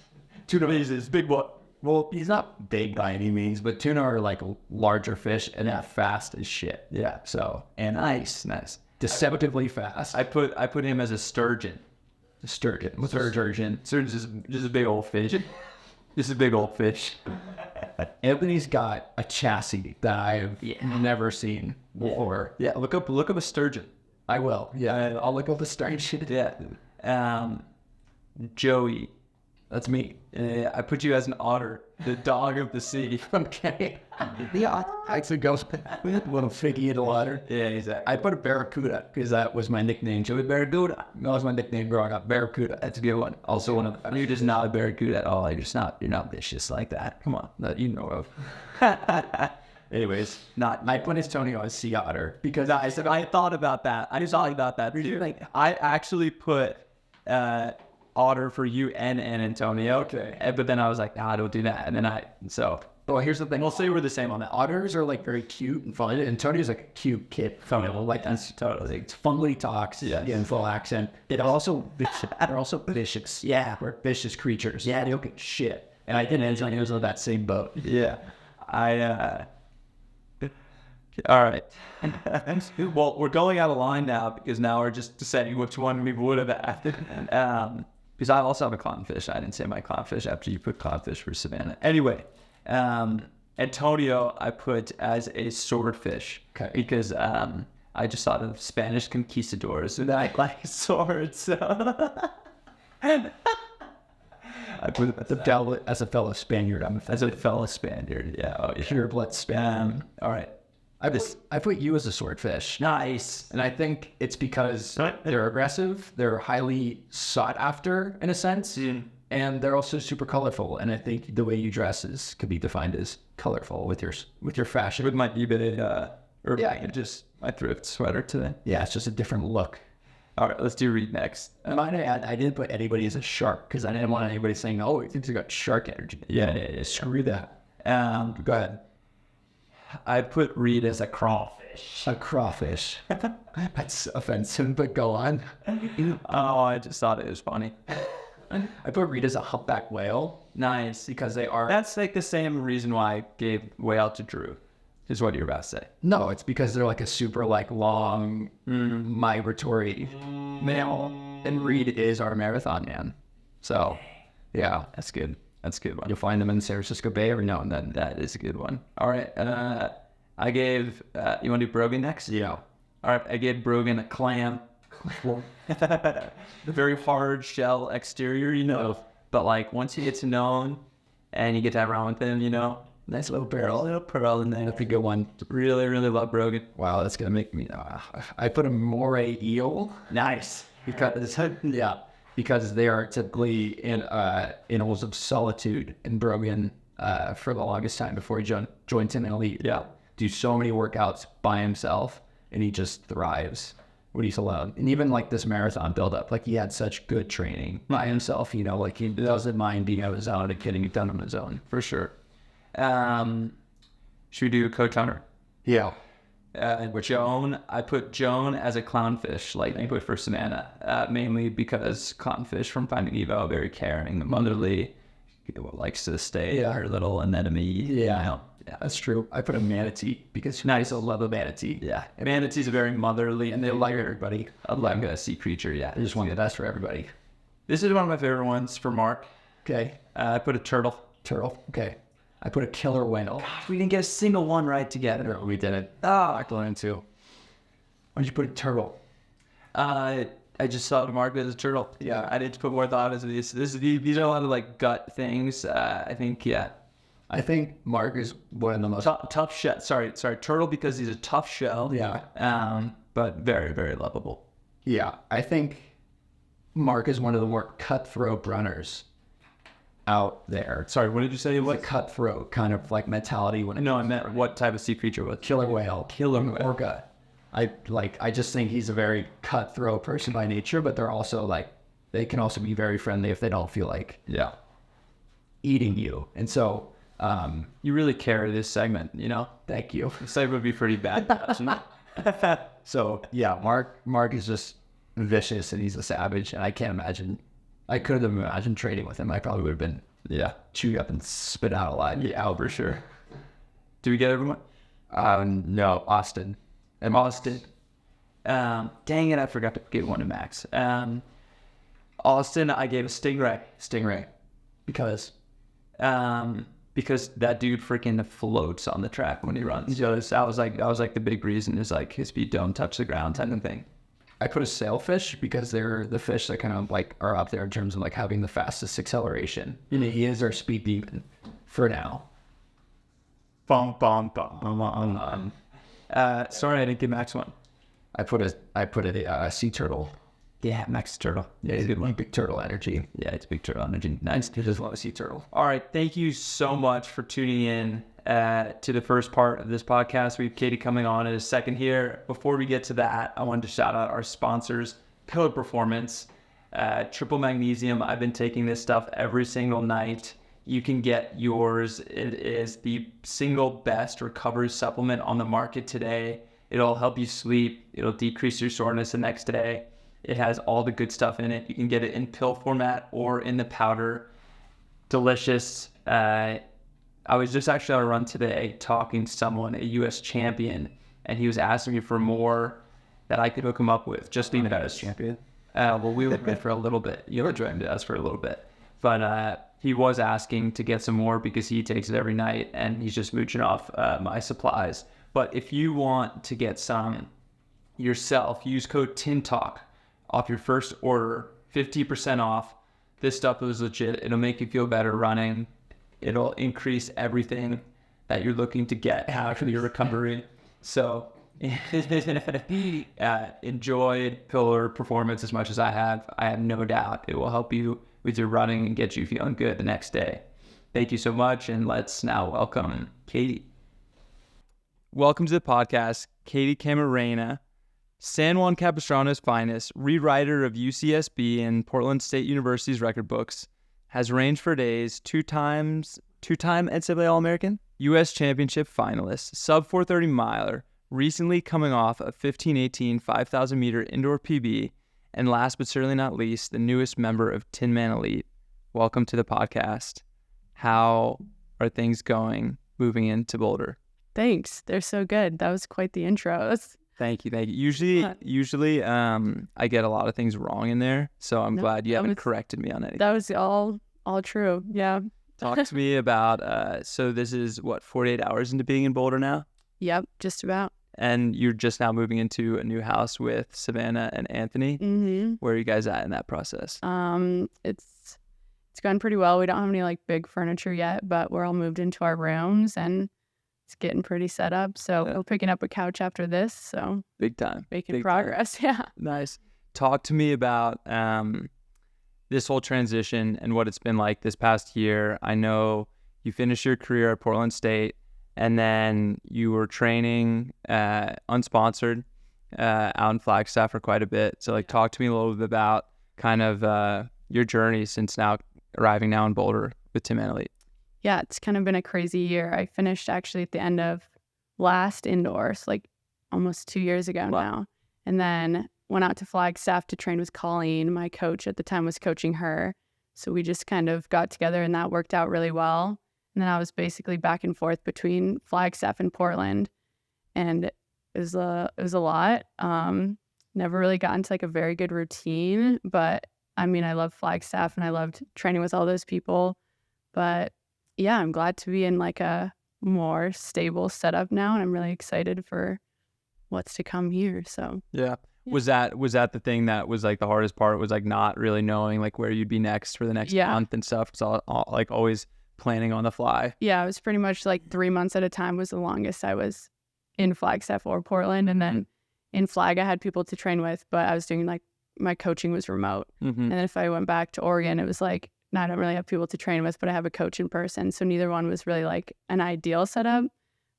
tuna is big one. Well, he's not big by any means, but tuna are like larger fish and they're fast as shit. Yeah. So, and nice. Deceptively fast. I put him as a sturgeon. Sturgeon. What's a sturgeon? Sturgeon's just a big old fish. Just a big old fish. Anthony's got a chassis that I've never seen before. Yeah. Look up a sturgeon. I will. Yeah. I'll look up the sturgeon. Yeah. Joey. That's me. I put you as an otter, the dog of the sea. Okay. Yeah, I could go with a little figgy in the water. Yeah, exactly. I put a barracuda because that was my nickname. Joey Barracuda. That was my nickname growing up. Barracuda. That's a good one. Also you're just not a barracuda at all. You're not vicious like that. Come on, that you know of. Anyways, I put Antonio as sea otter because I thought about that. I thought about that too. I actually put otter for you and Antonio. Okay. But then I was like, I don't do that. And then well, here's the thing. We'll say we're the same on that. Otters are like very cute and fun. Antonio's like a cute kid. Like that's totally. It's funly talks. Yeah. In full accent. They're also vicious. Yeah. We're vicious creatures. Yeah. They don't get shit. And I think Antonio's on that same boat. Yeah. All right. Well, we're going out of line now because now we're just deciding which one we would have added. Because I also have a clownfish. I didn't say my clownfish after you put clownfish for Savannah. Anyway, Antonio I put as a swordfish. Okay. Because I just thought of Spanish conquistadors and I like swords. So I put it As a fellow Spaniard, as a fellow Spaniard. Yeah. Oh, yeah. pure blood Spaniard. All right. I put you as a swordfish. Nice. And I think it's because they're aggressive, they're highly sought after in a sense, and they're also super colorful. And I think the way you dress could be defined as colorful with your fashion. With my eBay, my thrift sweater today. Yeah, it's just a different look. All right, let's do Reed next. I didn't put anybody as a shark because I didn't want anybody saying, "Oh, he thinks he got shark energy." Yeah. Screw that. Go ahead. I put Reed as a crawfish. A crawfish. That's offensive, but go on. Oh, I just thought it was funny. I put Reed as a humpback whale. Nice. Because they are... That's like the same reason why I gave whale to Drew, is what you're about to say. No, it's because they're like a super long migratory mammal. And Reed is our marathon man. So, yeah. That's good. That's a good one. You'll find them in San Francisco Bay every now and then. That is a good one. All right. I gave... you want to do Brogan next? Yeah. All right. I gave Brogan a clam. The very hard shell exterior, But like once he gets known and you get to have around with him, nice little barrel. Little pearl in there. That's a good one. Really, really love Brogan. Wow, that's going to make me... I put a moray eel. Nice. Because, yeah. because they are typically in intervals of solitude. And Brogan, for the longest time before he joined Tinman Elite, do so many workouts by himself, and he just thrives when he's alone. And even like this marathon buildup, like he had such good training by himself, you know, like he doesn't mind being on his own and getting it done on his own. For sure. Should we do Coach Hunter? Yeah. Joan, I put Joan as a clownfish, like I put for Savannah, mainly because clownfish from Finding Nemo, very caring, motherly, likes to stay her little anemone. Yeah, that's true. I put a manatee because nice, I love a manatee. Yeah, manatees are very motherly, And they like everybody. like a sea creature. Yeah, They just want the best for everybody. This is one of my favorite ones for Mark. Okay. I put a turtle. Okay. I put a killer whale. Gosh, we didn't get a single one right together. No, we didn't. Ah, Learn too. Why'd you put a turtle? I just saw Mark as a turtle. Yeah. I didn't put more thought into these. These are a lot of like gut things. I think, I think Mark is one of the most tough shell. Sorry, turtle because he's a tough shell. Yeah. But very, very lovable. Yeah, I think Mark is one of the more cutthroat runners out there. Sorry, what did you say? Like cutthroat kind of like mentality when it No, I meant what type of sea creature was killer whale, orca. I just think he's a very cutthroat person by nature, but they're also like they can also be very friendly if they don't feel like eating you. And so you really carry this segment, you know? thank you. This segment would be pretty bad. So yeah, Mark is just vicious and he's a savage, and I couldn't have imagined trading with him. I probably would have been chewed up and spit out alive. Yeah, for sure. Do we get everyone? No, Austin. And Austin. Dang it, I forgot to give one to Max. Austin, I gave a Stingray. Because that dude freaking floats on the track when he runs. I was like the big reason is like his feet don't touch the ground type of thing. I put a sailfish because they're the fish that kind of like are up there in terms of like having the fastest acceleration. You know, he is our speed demon for now. Sorry, I didn't give Max one. I put a sea turtle. Yeah, Max Turtle. Yeah, he's good. Big turtle energy. Yeah, it's big turtle energy. Nice. He just love a sea turtle. All right, thank you so much for tuning in to the first part of this podcast. We have Katie coming on in a second here. Before we get to that, I wanted to shout out our sponsors, Pillar Performance, Triple Magnesium. I've been taking this stuff every single night. You can get yours. It is the single best recovery supplement on the market today. It'll help you sleep. It'll decrease your soreness the next day. It has all the good stuff in it. You can get it in pill format or in the powder. Delicious. I was just actually on a run today talking to someone, a U.S. champion, and he was asking me for more that I could hook him up with. Just being a U.S. champion. Well, we were with for a little bit. You were joined us for a little bit. But he was asking to get some more because he takes it every night, and he's just mooching off my supplies. But if you want to get some yourself, use code TINTALK off your first order, 50% off. This stuff is legit. It'll make you feel better running. It'll increase everything that you're looking to get after your recovery. So enjoy Pillar Performance as much as I have. I have no doubt it will help you with your running and get you feeling good the next day. Thank you so much, and let's now welcome Katie. Welcome to the podcast, Katie Camarena, San Juan Capistrano's finest, rewriter of UCSB and Portland State University's record books, has ranged for days, two-time NCAA All-American, U.S. Championship finalist, sub 430 miler, recently coming off a 15:18 5,000 meter indoor PB, and last but certainly not least, the newest member of Tinman Elite. Welcome to the podcast. How are things going moving into Boulder? Thanks. They're so good. That was quite the intro. Thank you. Usually, I get a lot of things wrong in there, so I'm glad you haven't corrected me on anything. That was all true. Yeah. Talk to me about, so this is, 48 hours into being in Boulder now? Yep, just about. And you're just now moving into a new house with Savannah and Anthony? Mm-hmm. Where are you guys at in that process? It's gone pretty well. We don't have any, big furniture yet, but we're all moved into our rooms, and it's getting pretty set up. So we're picking up a couch after this. So big time. Making progress. Yeah. Nice. Talk to me about this whole transition and what it's been like this past year. I know you finished your career at Portland State, and then you were training unsponsored out in Flagstaff for quite a bit. So like, talk to me a little bit about kind of your journey since arriving now in Boulder with Tinman Elite. Yeah, it's kind of been a crazy year. I finished actually at the end of last indoors, like almost 2 years ago now. And then went out to Flagstaff to train with Colleen. My coach at the time was coaching her. So we just kind of got together and that worked out really well. And then I was basically back and forth between Flagstaff and Portland. And it was a lot. Never really got into like a very good routine, but I mean, I love Flagstaff and I loved training with all those people. But yeah, I'm glad to be in like a more stable setup now, and I'm really excited for what's to come here. So yeah. Was that the thing that was like the hardest part, was like not really knowing like where you'd be next for the next month and stuff? It's all like always planning on the fly. Yeah, it was pretty much like 3 months at a time was the longest I was in Flagstaff or Portland. And then in Flag, I had people to train with, but I was doing like, my coaching was remote. And then if I went back to Oregon, it was like, no, I don't really have people to train with, but I have a coach in person. So neither one was really like an ideal setup.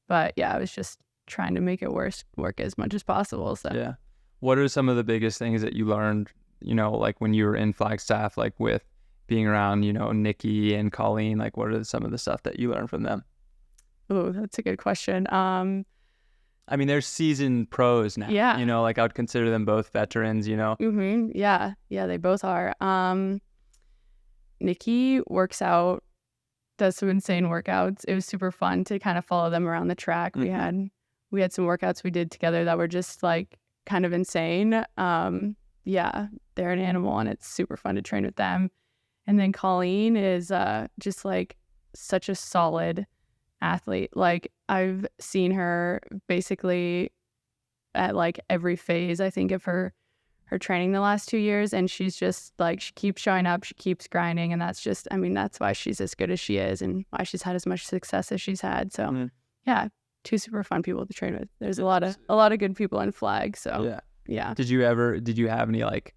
But yeah, I was just trying to make it work as much as possible. So yeah. What are some of the biggest things that you learned, you know, like when you were in Flagstaff, like with being around, you know, Nikki and Colleen? Like, what are some of the stuff that you learned from them? Oh, that's a good question. I mean, they're seasoned pros now. Yeah. You know, like I would consider them both veterans, you know? Yeah, they both are. Nikki works out, does some insane workouts. It was super fun to kind of follow them around the track. We had some workouts we did together that were just like kind of insane. Yeah, they're an animal and it's super fun to train with them. And then Colleen is just like such a solid athlete. Like I've seen her basically at like every phase, I think, of her training the last 2 years, and she's just like, she keeps showing up, she keeps grinding, and that's just, I mean, that's why she's as good as she is and why she's had as much success as she's had. So yeah, two super fun people to train with. There's a lot of good people in Flag. So yeah. Did you have any like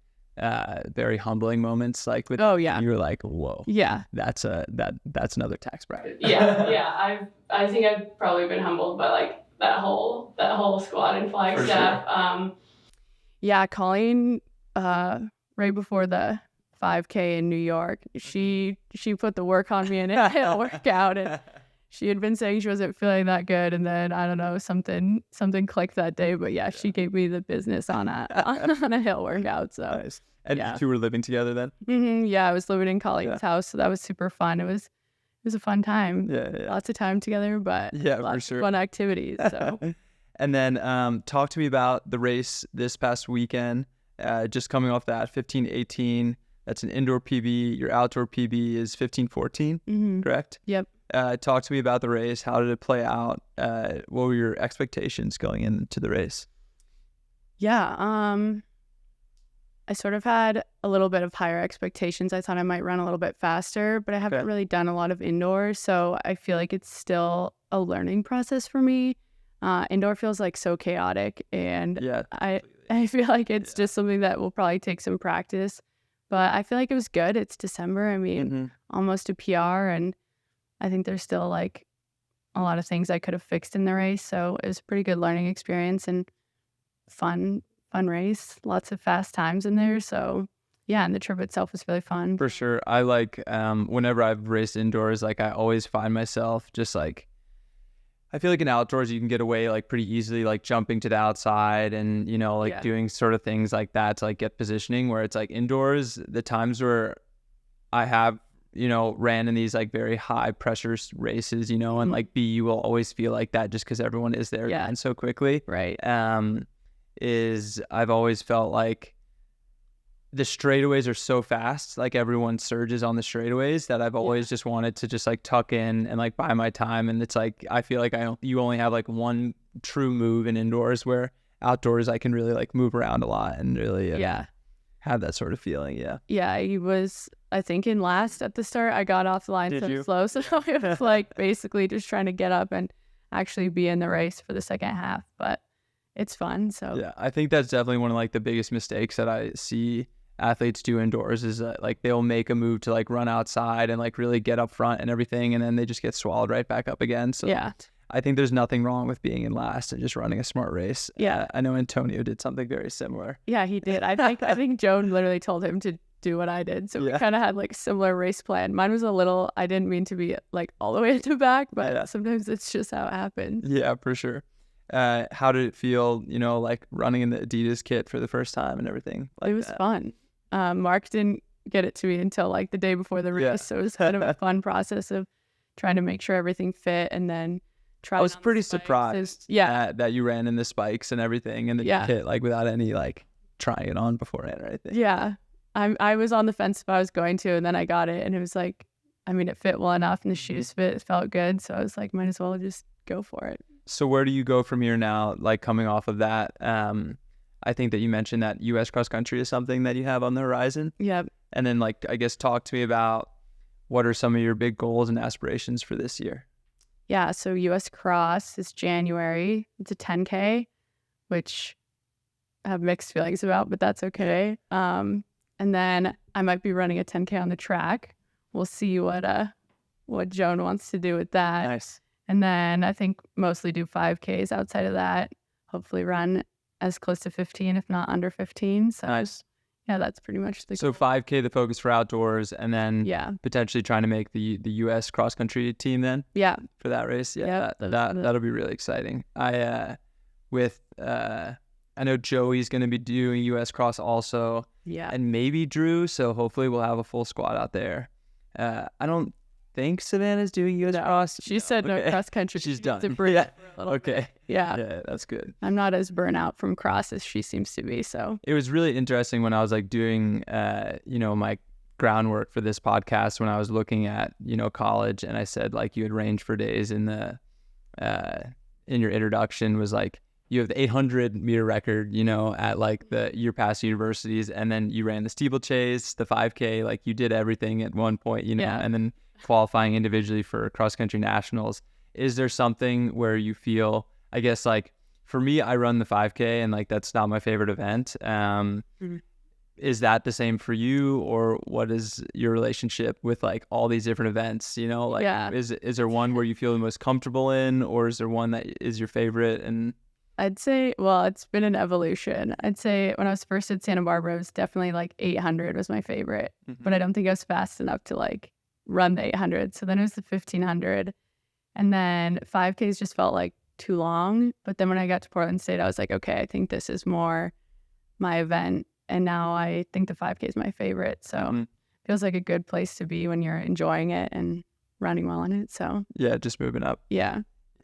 very humbling moments like with you were like, whoa, that's another tax bracket? yeah I think I've probably been humbled by like that whole squad in Flagstaff. Colleen, right before the 5K in New York, she put the work on me and it didn't work out, and she had been saying she wasn't feeling that good, and then I don't know, something clicked that day, but she gave me the business on a hill workout. So nice. And you two were living together then? I was living in Colleen's house, so that was super fun. It was a fun time. Lots of time together, but lots of fun activities. So and then talk to me about the race this past weekend. Just coming off that 15:18, that's an indoor PB. Your outdoor PB is 15:14, correct? Yep. Talk to me about the race. How did it play out? What were your expectations going into the race? I sort of had a little bit of higher expectations. I thought I might run a little bit faster, but I haven't really done a lot of indoor, so I feel like it's still a learning process for me. Indoor feels like so chaotic, and I feel like it's just something that will probably take some practice, but I feel like it was good. It's December. I mean, almost a PR, and I think there's still like a lot of things I could have fixed in the race, so it was a pretty good learning experience and fun race. Lots of fast times in there, so and the trip itself was really fun. For sure. I like whenever I've raced indoors, like I always find myself just like, I feel like in outdoors you can get away like pretty easily, like jumping to the outside and, you know, like doing sort of things like that to like get positioning, where it's like indoors, the times where I have, you know, ran in these like very high pressure races, you know, and like you will always feel like that just because everyone is there and so quickly. Right. I've always felt like the straightaways are so fast, like everyone surges on the straightaways, that I've always just wanted to just like tuck in and like buy my time. And it's like, I feel like you only have like one true move in indoors, where outdoors I can really like move around a lot and really have that sort of feeling. He was, I think, in last at the start. I got off the line so slow, so it was like basically just trying to get up and actually be in the race for the second half, but it's fun. So I think that's definitely one of like the biggest mistakes that I see athletes do indoors is like they'll make a move to like run outside and like really get up front and everything, and then they just get swallowed right back up again. So Yeah. I think there's nothing wrong with being in last and just running a smart race. Yeah. I know Antonio did something very similar. Yeah, he did. I think Joan literally told him to do what I did. So we Yeah. kind of had like a similar race plan. Mine was a little, I didn't mean to be like all the way at the back, but Yeah. sometimes it's just how it happens. Yeah, for sure. How did it feel, like running in the Adidas kit for the first time and everything like It was that? fun. Mark didn't get it to me until like the day before the race. Yeah. So it was kind of a fun process of trying to make sure everything fit and then try. I was on the pretty spikes. surprised Yeah. that you ran in the spikes and everything and the Yeah. kit like without any like trying it on beforehand or anything. Yeah. I was on the fence if I was going to, and then I got it and it was like, I mean, it fit well enough and the shoes fit, it felt good. So I was like, might as well just go for it. So where do you go from here now, like coming off of that? I think that you mentioned that U.S. cross country is something that you have on the horizon. Yeah. And then like, I guess talk to me about what are some of your big goals and aspirations for this year? Yeah. So US Cross is January. It's a 10K, which I have mixed feelings about, but that's okay. And then I might be running a 10K on the track. We'll see what Joan wants to do with that. Nice. And then I think mostly do 5Ks outside of that. Hopefully run as close to 15, if not under 15. So Nice. yeah, that's pretty much the So 5K, the focus for outdoors, and then yeah. potentially trying to make the U.S. cross country team then Yeah. for that race. Yeah, Yep, that'll be really exciting. I know Joey's going to be doing U.S. cross also, Yeah. and maybe Drew. So hopefully we'll have a full squad out there. I don't think Savannah's doing U.S. cross. She said no Okay. cross country. She's She done. needs a break Yeah. for a little bit. Okay. Yeah. Yeah, that's good. I'm not as burnout from cross as she seems to be. So It was really interesting when I was like doing, my groundwork for this podcast when I was looking at, college, and I said like you had range for days in the, in your introduction was like, you have the 800 meter record, at like your past universities, and then you ran the steeplechase, the 5K, like you did everything at one point, Yeah. and then qualifying individually for cross country nationals. Is there something where you feel, I guess like for me, I run the 5K and like that's not my favorite event. Is that the same for you, or what is your relationship with like all these different events? Like Yeah. is there one where you feel the most comfortable in, or is there one that is your favorite? And I'd say, well, it's been an evolution. I'd say when I was first at Santa Barbara, it was definitely like 800 was my favorite, but I don't think I was fast enough to like run the 800. So then it was the 1500, and then 5Ks just felt like too long. But then when I got to Portland State, I was like, okay, I think this is more my event. And now I think the 5K is my favorite. So it feels like a good place to be when you're enjoying it and running well in it. So yeah, just moving up. yeah.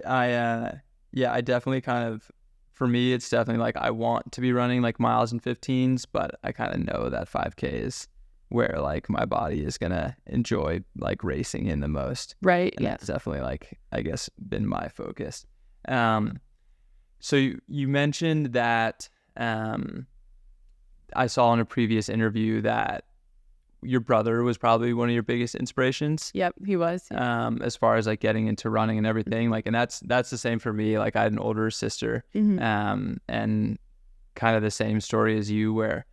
I definitely kind of, for me, it's definitely like I want to be running like miles and 15s, but I kind of know that 5K is where like my body is gonna enjoy like racing in the most. Right. And Yeah. that's definitely like, I guess, been my focus. So you mentioned that I saw in a previous interview that your brother was probably one of your biggest inspirations. Yep. He was. Yeah. As far as like getting into running and everything, like, and that's the same for me. Like I had an older sister, and kind of the same story as you, where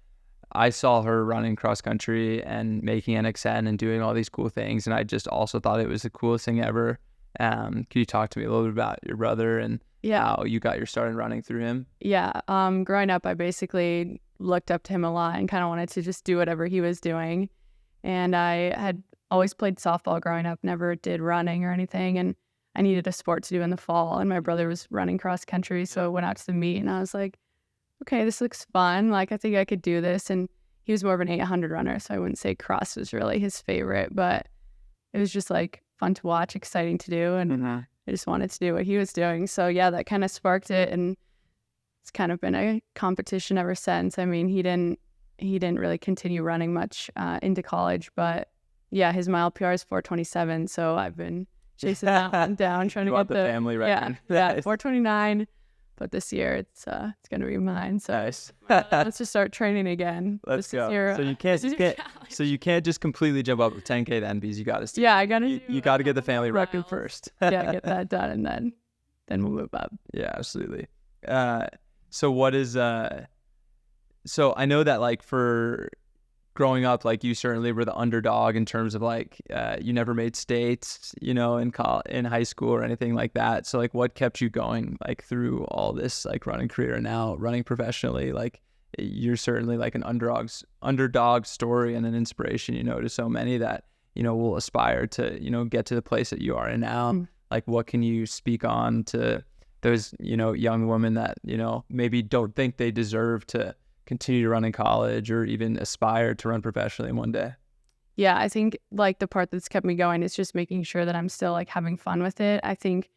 I saw her running cross country and making NXN and doing all these cool things, and I just also thought it was the coolest thing ever. Could you talk to me a little bit about your brother and how you got your start in running through him? Yeah. Growing up, I basically looked up to him a lot and kind of wanted to just do whatever he was doing. And I had always played softball growing up, never did running or anything. And I needed a sport to do in the fall. And my brother was running cross country. So I went out to the meet and I was like, okay, this looks fun. Like, I think I could do this. And he was more of an 800 runner. So I wouldn't say cross was really his favorite, but it was just like fun to watch, exciting to do. And I just wanted to do what he was doing. So yeah, that kind of sparked it. And it's kind of been a competition ever since. I mean, he didn't really continue running much into college, but yeah, his mile PR is 4:27. So I've been chasing that one down, trying to get the family record. Yeah, 4:29. But this year it's gonna be mine. So Nice. let's just start training again. Let's This go. is your, So you this is your can't challenge. so you can't just completely jump up with 10K then, because you got to Yeah, I gotta you got to get the family record miles. first. yeah, get that done, and then we'll move up. Yeah, absolutely. So what is so I know that like for growing up, like you certainly were the underdog in terms of like you never made states, you know, in high school or anything like that. So like what kept you going like through all this like running career and now running professionally? Like you're certainly like an underdog story and an inspiration, you know, to so many that, you know, will aspire to, you know, get to the place that you are in now. Like what can you speak on to those, you know, young women that, you know, maybe don't think they deserve to continue to run in college or even aspire to run professionally one day? Yeah, I think like the part that's kept me going is just making sure that I'm still like having fun with it. I think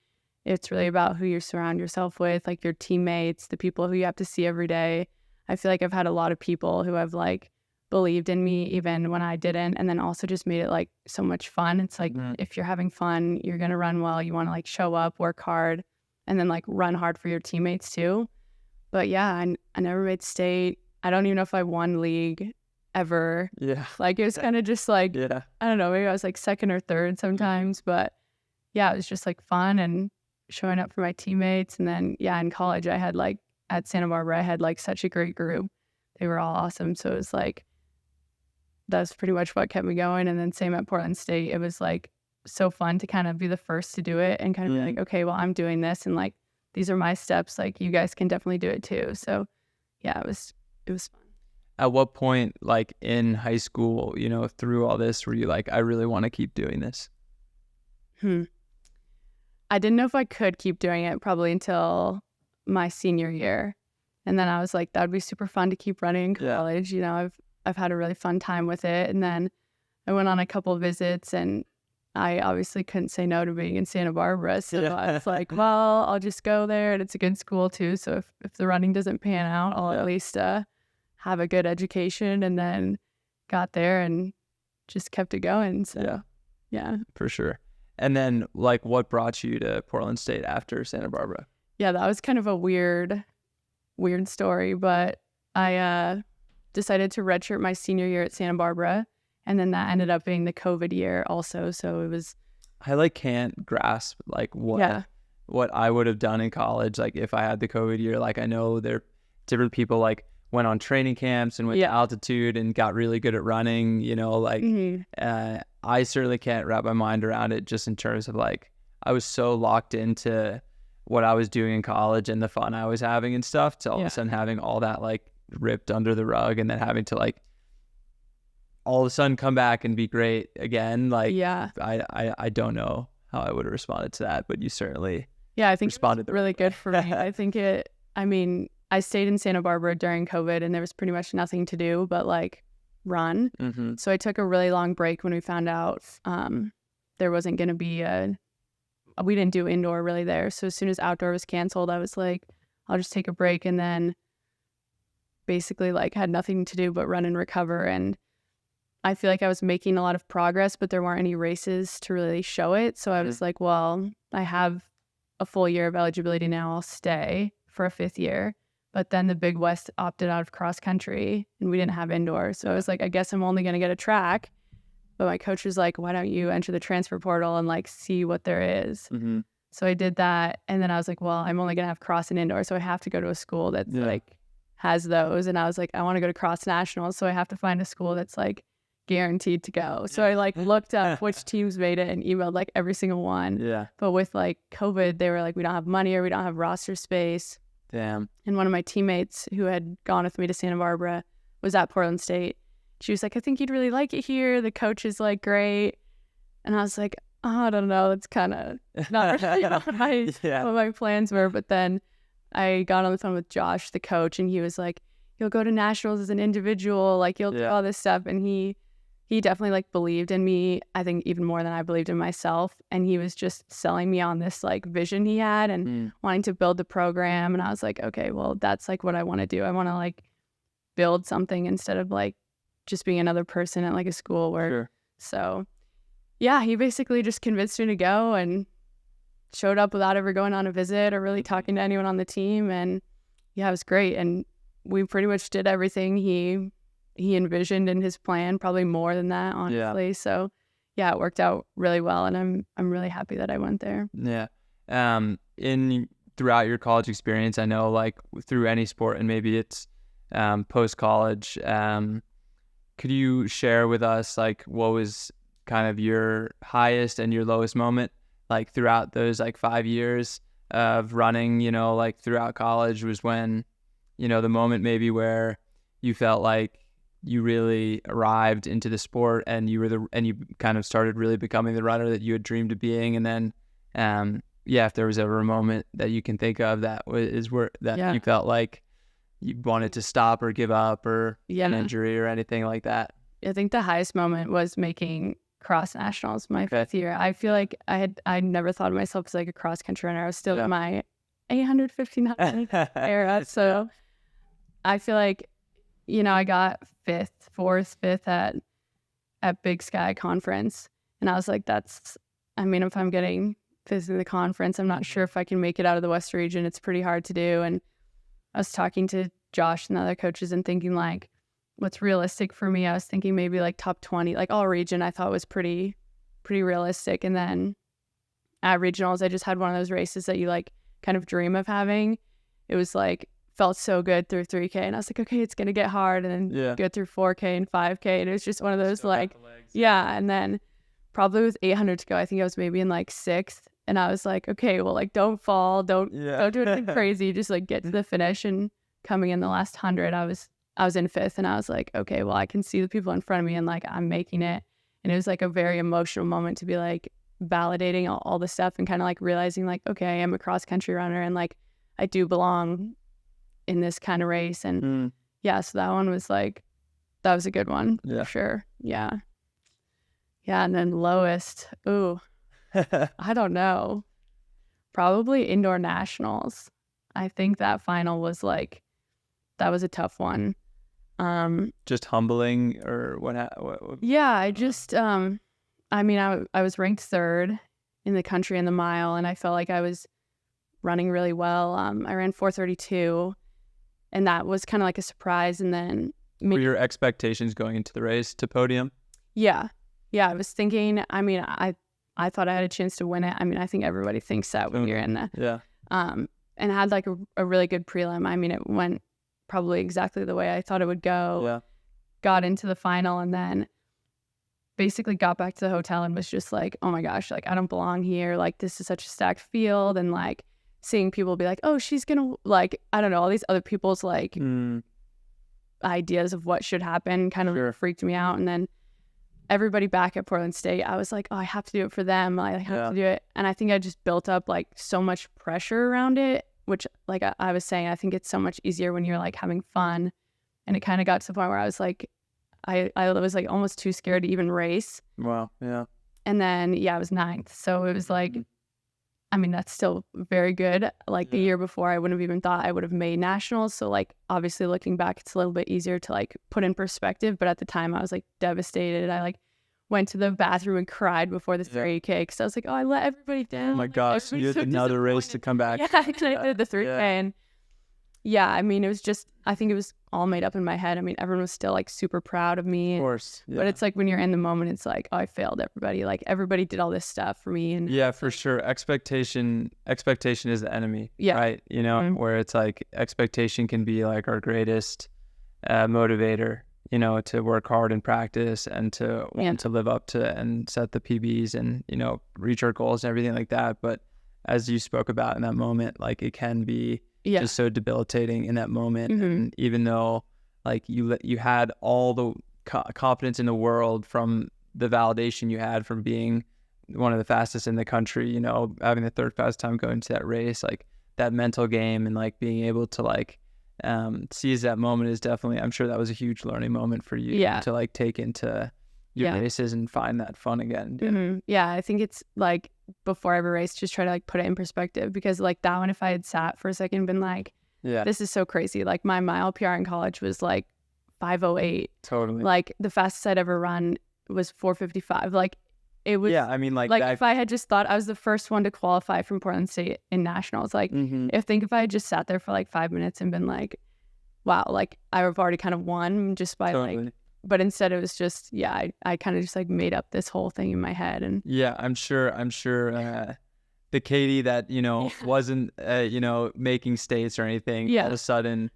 it's really about who you surround yourself with, like your teammates, the people who you have to see every day. I feel like I've had a lot of people who have like believed in me even when I didn't, and then also just made it like so much fun. It's like if you're having fun, you're gonna run well. You want to like show up, work hard, and then like run hard for your teammates too. But yeah, I never made state. I don't even know if I won league ever. Yeah. Like it was kind of just like, Yeah. I don't know, maybe I was like second or third sometimes. But yeah, it was just like fun and showing up for my teammates. And then yeah, in college I had like at Santa Barbara, I had like such a great group. They were all awesome. So it was like, that's pretty much what kept me going. And then same at Portland State. It was like so fun to kind of be the first to do it and kind of be like, okay, well, I'm doing this and like these are my steps. Like you guys can definitely do it too. So yeah, it was fun. At what point, like in high school, you know, through all this, were you like, I really want to keep doing this? I didn't know if I could keep doing it probably until my senior year. And then I was like, that would be super fun to keep running in college. You know, I've had a really fun time with it. And then I went on a couple of visits and I obviously couldn't say no to being in Santa Barbara. So I was like, well, I'll just go there and it's a good school too. So if the running doesn't pan out, I'll at least have a good education. And then got there and just kept it going. So yeah. For sure. And then like what brought you to Portland State after Santa Barbara? Yeah, that was kind of a weird story, but I decided to redshirt my senior year at Santa Barbara. And then that ended up being the COVID year also. So it was... I like can't grasp like what I would have done in college. Like if I had the COVID year, like I know there different people like went on training camps and went to altitude and got really good at running, you know, like I certainly can't wrap my mind around it just in terms of like, I was so locked into what I was doing in college and the fun I was having and stuff to all of a sudden having all that like ripped under the rug and then having to like all of a sudden come back and be great again. Like, I don't know how I would have responded to that, but you certainly I think responded it was really good for me. I think I stayed in Santa Barbara during COVID and there was pretty much nothing to do but like run. So I took a really long break when we found out there wasn't going to be we didn't do indoor really there. So as soon as outdoor was canceled, I was like, I'll just take a break, and then basically like had nothing to do but run and recover. And I feel like I was making a lot of progress, but there weren't any races to really show it. So I was like, well, I have a full year of eligibility now. I'll stay for a 5th year. But then the Big West opted out of cross country and we didn't have indoor. So I was like, I guess I'm only going to get a track. But my coach was like, why don't you enter the transfer portal and like see what there is? So I did that. And then I was like, well, I'm only going to have cross and indoor. So I have to go to a school that's like has those. And I was like, I want to go to cross nationals. So I have to find a school that's like guaranteed to go. So I like looked up which teams made it and emailed like every single one. But with like COVID, they were like, we don't have money or we don't have roster space. Damn. And one of my teammates who had gone with me to Santa Barbara was at Portland State. She was like, I think you'd really like it here. The coach is like great. And I was like, oh, I don't know. It's kind of not really what my plans were. But then I got on the phone with Josh, the coach, and he was like, you'll go to nationals as an individual. Like you'll do all this stuff. And he definitely like believed in me, I think even more than I believed in myself. And he was just selling me on this like vision he had and wanting to build the program. And I was like, okay, well, that's like what I want to do. I want to like build something instead of like just being another person at like a school where, so yeah, he basically just convinced me to go and showed up without ever going on a visit or really talking to anyone on the team. And yeah, it was great. And we pretty much did everything he envisioned in his plan, probably more than that, honestly. So yeah, it worked out really well. And I'm really happy that I went there. Yeah. Throughout your college experience, I know like through any sport and maybe it's post-college, could you share with us like what was kind of your highest and your lowest moment like throughout those like 5 years of running, like throughout college was when, the moment maybe where you felt like you really arrived into the sport and you kind of started really becoming the runner that you had dreamed of being. And then, if there was ever a moment that you can think of that is where that you felt like you wanted to stop or give up or an injury or anything like that. I think the highest moment was making cross nationals my 5th year. I feel like I never thought of myself as like a cross country runner. I was still in my 800, 1500 era. So I feel like, I got fourth, fifth at Big Sky Conference. And I was like, if I'm getting fifth in the conference, I'm not sure if I can make it out of the West region. It's pretty hard to do. And I was talking to Josh and the other coaches and thinking like, what's realistic for me? I was thinking maybe like top 20, like all region I thought was pretty realistic. And then at regionals, I just had one of those races that you like kind of dream of having. It was like, felt so good through 3K. And I was like, okay, it's going to get hard. And then go through 4K and 5K. And it was just one of those And then probably with 800 to go, I think I was maybe in like 6th. And I was like, okay, well, like don't fall, don't do anything crazy, just like get to the finish. And coming in the last 100, I was in 5th, and I was like, okay, well, I can see the people in front of me and like I'm making it. And it was like a very emotional moment to be like validating all the stuff and kind of like realizing like, okay, I am a cross country runner and like I do belong in this kind of race. And so that one was like, that was a good one for sure. Yeah. And then lowest, I don't know. Probably indoor nationals. I think that final was like, that was a tough one. Just humbling or what? Yeah, I just, I was ranked 3rd in the country in the mile, and I felt like I was running really well. I ran 4:32, and that was kind of like a surprise. And then were your expectations going into the race to podium? Yeah, I was thinking. I thought I had a chance to win it. I think everybody thinks that when you're in the and I had like a really good prelim. It went probably exactly the way I thought it would go. Got into the final and then basically got back to the hotel and was just like, oh my gosh, like I don't belong here. Like this is such a stacked field. And like seeing people be like, oh, she's gonna, like, I don't know, all these other people's like ideas of what should happen kind of freaked me out. And then everybody back at Portland State, I was like, oh, I have to do it for them. I have to do it. And I think I just built up like so much pressure around it, which like I was saying, I think it's so much easier when you're like having fun. And it kind of got to the point where I was like, I was like almost too scared to even race. Wow. Yeah. And then, I was 9th. So it was like, that's still very good. Like the year before, I wouldn't have even thought I would have made nationals. So like, obviously looking back, it's a little bit easier to like put in perspective. But at the time I was like devastated. I like went to the bathroom and cried before the 3K because I was like, oh, I let everybody down. Oh my gosh. You had another race to come back. Yeah, I did the 3K. And it was just, I think it was all made up in my head. Everyone was still like super proud of me. Of course. Yeah. But it's like when you're in the moment, it's like, oh, I failed everybody. Like everybody did all this stuff for me. And for sure. Expectation is the enemy. Yeah. Right. Where it's like expectation can be like our greatest motivator, to work hard in practice and to want to live up to and set the PBs and, reach our goals and everything like that. But as you spoke about in that moment, like it can be just so debilitating in that moment. And even though like you had all the confidence in the world from the validation you had from being one of the fastest in the country, having the 3rd fastest time going to that race, like that mental game and like being able to like seize that moment is definitely, I'm sure that was a huge learning moment for you to like take into your races and find that fun again. I think it's like before every race, just try to like put it in perspective because like that one, if I had sat for a second and been like, this is so crazy. Like my mile PR in college was like 5:08. Totally. Like the fastest I'd ever run was 4:55. Like it was. Yeah, like if I had just thought I was the first one to qualify from Portland State in nationals, like if I had just sat there for like 5 minutes and been like, wow, like I've already kind of won just by like. But instead it was just, I kind of just like made up this whole thing in my head. And I'm sure the Katie that, wasn't, making states or anything, all of a sudden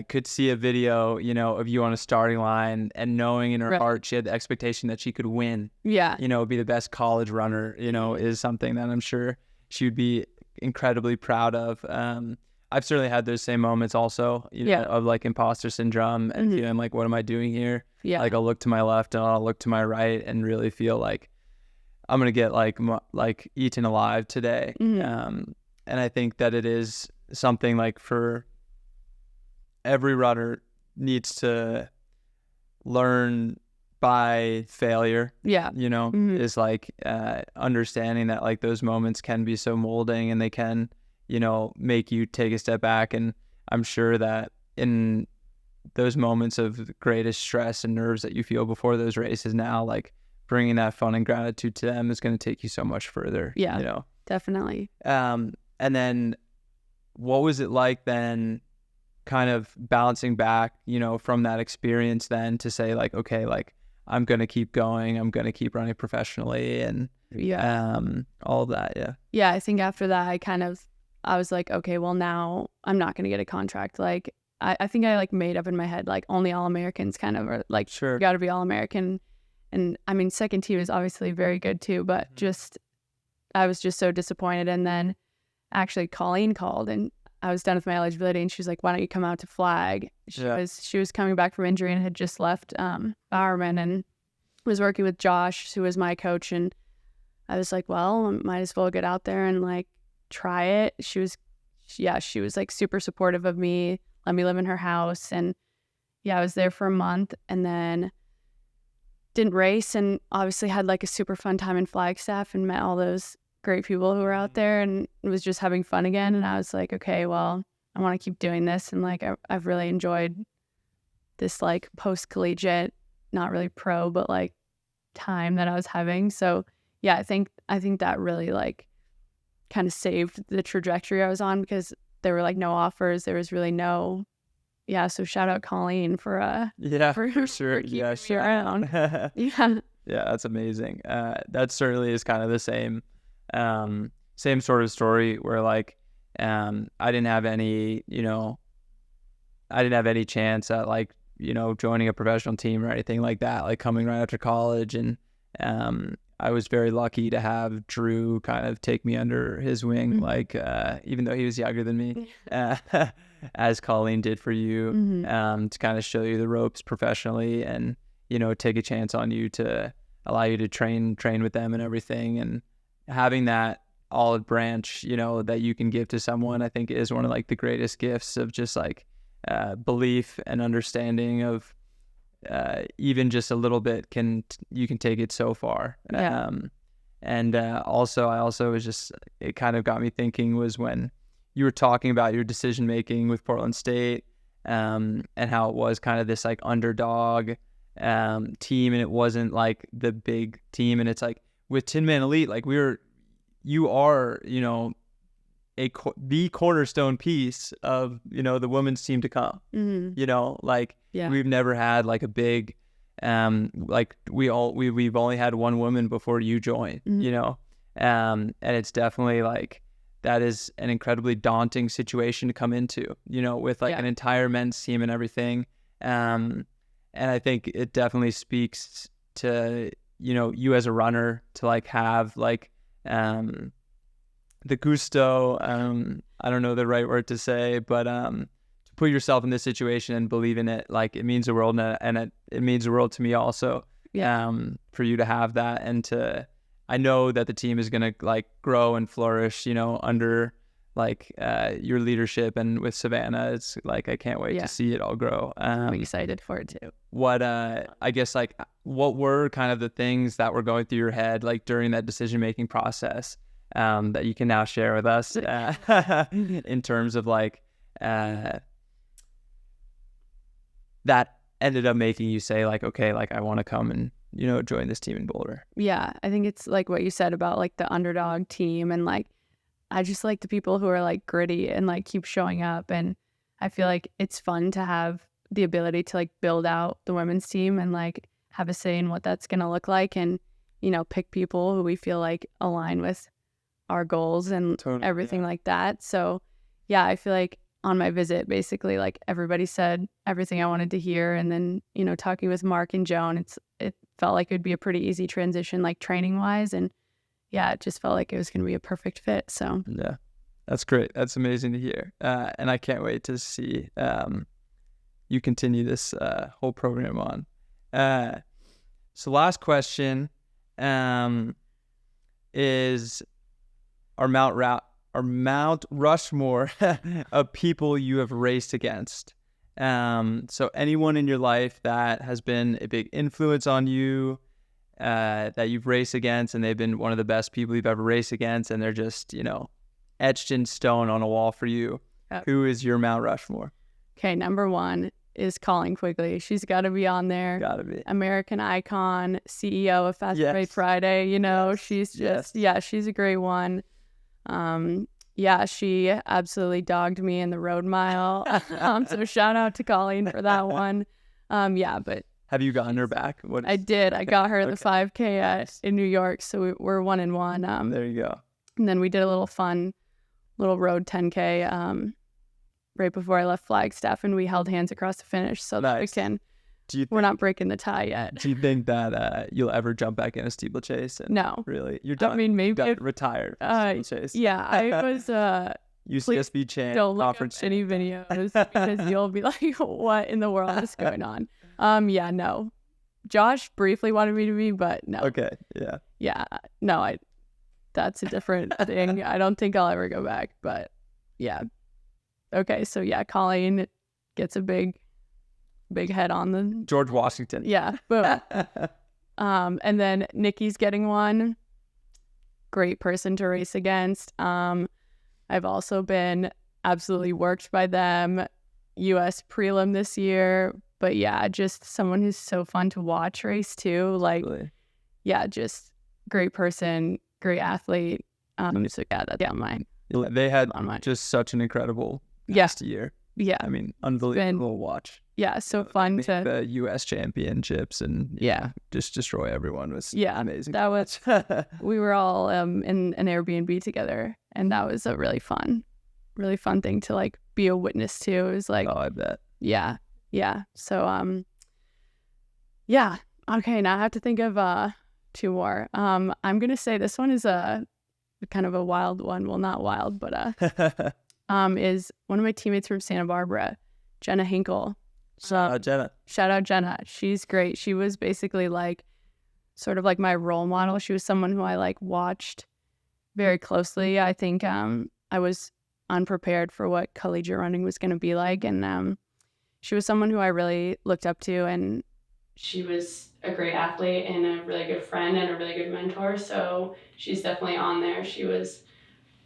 could see a video, you know, of you on a starting line and knowing in her Right. heart she had the expectation that she could win, Yeah. you know, be the best college runner, you know, is something that I'm sure she would be incredibly proud of. I've certainly had those same moments also, you know, Yeah. of like imposter syndrome and Mhm. feeling like, what am I doing here? Yeah. Like I'll look to my left and I'll look to my right and really feel like I'm gonna get like eaten alive today. Mhm. And I think that it is something like for every runner needs to learn by failure, Yeah. you know, Mhm. is like understanding that like those moments can be so molding and they can, you know, make you take a step back. And I'm sure that in those moments of greatest stress and nerves that you feel before those races now, like bringing that fun and gratitude to them is going to take you so much further, Yeah. you know. Definitely. And then what was it like then kind of bouncing back, you know, from that experience then to say like, okay, like I'm going to keep going, I'm going to keep running professionally and Yeah. all of that. Yeah. Yeah. I think after that, I was like, okay, well, now I'm not going to get a contract. Like, I think I like made up in my head, like only All-Americans kind of are like, Sure. got to be All-American. And I mean, second team is obviously very good too, but I was just so disappointed. And then actually Colleen called and I was done with my eligibility and she was like, why don't you come out to flag? She was coming back from injury and had just left Bowerman and was working with Josh, who was my coach. And I was like, well, I might as well get out there and like try it. She was like super supportive of me, let me live in her house. And yeah, I was there for a month and then didn't race and obviously had like a super fun time in Flagstaff and met all those great people who were out there and was just having fun again. And I was like, okay, well, I want to keep doing this. And like, I've really enjoyed this like post-collegiate, not really pro, but like time that I was having. So yeah, I think that really like kind of saved the trajectory I was on because there were like no offers. There was really no, yeah. So shout out Colleen for For sure. keeping Yeah. me around. Yeah. Yeah, that's amazing. That certainly is kind of the same sort of story where like I didn't have any, you know, I didn't have any chance at like, you know, joining a professional team or anything like that, like coming right after college. And I was very lucky to have Drew kind of take me under his wing, Mhm. like even though he was younger than me, as Colleen did for you, Mhm. to kind of show you the ropes professionally and, you know, take a chance on you to allow you to train with them and everything. And having that olive branch, you know, that you can give to someone, I think is one of like the greatest gifts of just like belief and understanding of even just a little bit you can take it so far. Yeah. And also I also was just, it kind of got me thinking was when you were talking about your decision making with Portland State and how it was kind of this like underdog team and it wasn't like the big team. And it's like with Tinman Elite, like you are, you know, the cornerstone piece of, you know, the women's team to come. Mhm. You know, like Yeah. we've never had like a big like we've only had one woman before you joined, Mhm. you know. And it's definitely like that is an incredibly daunting situation to come into, you know, with like Yeah. an entire men's team and everything. And I think it definitely speaks to, you know, you as a runner to like have like the gusto, I don't know the right word to say, but to put yourself in this situation and believe in it, like it means the world, and it means the world to me also. Yeah. For you to have that and I know that the team is gonna like grow and flourish, you know, under like your leadership and with Savannah. It's like I can't wait Yeah. to see it all grow. I'm excited for it too. What I guess like what were kind of the things that were going through your head like during that decision making process that you can now share with us in terms of like that ended up making you say like, okay, like I want to come and, you know, join this team in Boulder. Yeah, I think it's like what you said about like the underdog team and like I just like the people who are like gritty and like keep showing up and I feel like it's fun to have the ability to like build out the women's team and like have a say in what that's going to look like and you know pick people who we feel like align with our goals and Totally, everything like that. So yeah, I feel like on my visit. Basically, like everybody said everything I wanted to hear, and then talking with Mark and Joan, it felt like it would be a pretty easy transition, like training wise, and yeah, it just felt like it was going to be a perfect fit. So yeah, that's great. That's amazing to hear, and I can't wait to see you continue this whole program on. So last question is our Mount Rushmore of people you have raced against. So anyone in your life that has been a big influence on you, that you've raced against, and they've been one of the best people you've ever raced against, and they're just, etched in stone on a wall for you. Yep. Who is your Mount Rushmore? Okay, number one is Colleen Quigley. She's got to be on there. Gotta be. American icon, CEO of Fast Yes. Rate Friday. Yes. She's Yes. just, she's a great one. She absolutely dogged me in the road mile. So shout out to Colleen for that one. But Have you gotten her back? I did. I got her the Okay. 5K in New York. So we're 1-1. There you go. And then we did a little fun road 10K right before I left Flagstaff, and we held hands across the finish. So that Nice. we're not breaking the tie yet. Do you think that you'll ever jump back in a steeplechase? No. Really? You're done. I mean, maybe. Retired from steeplechase. Yeah, I was. UCSB champ, Don't look up conference any champ. videos because you'll be like, what in the world is going on? No. Josh briefly wanted me to be, but no. Okay, yeah. Yeah, no, that's a different thing. I don't think I'll ever go back, but yeah. Okay, so yeah, Colleen gets a big head on the George Washington. yeah, boom. And then Nikki's getting one. Great person to race against. I've also been absolutely worked by them. US prelim this year, but yeah, just someone who's so fun to watch race too. Like, Really? yeah, just great person, great athlete. So yeah, that's on mine. They had On mine. just such an incredible Yeah. past year. Yeah, I mean, unbelievable watch. yeah, so fun Make to. the U.S. championships and Yeah. just destroy everyone was Yeah, amazing. that was. We were all in an Airbnb together, and that was a really fun thing to like be a witness to. It was like, Oh, I bet. yeah. So yeah. Okay, now I have to think of two more. I'm gonna say this one is a kind of a wild one. Well, not wild, but is one of my teammates from Santa Barbara, Jenna Hinkle. Jenna. Shout out Jenna. She's great. She was basically like sort of like my role model. She was someone who I like watched very closely. I think I was unprepared for what collegiate running was going to be like, and she was someone who I really looked up to, and she was a great athlete and a really good friend and a really good mentor. So she's definitely on there. She was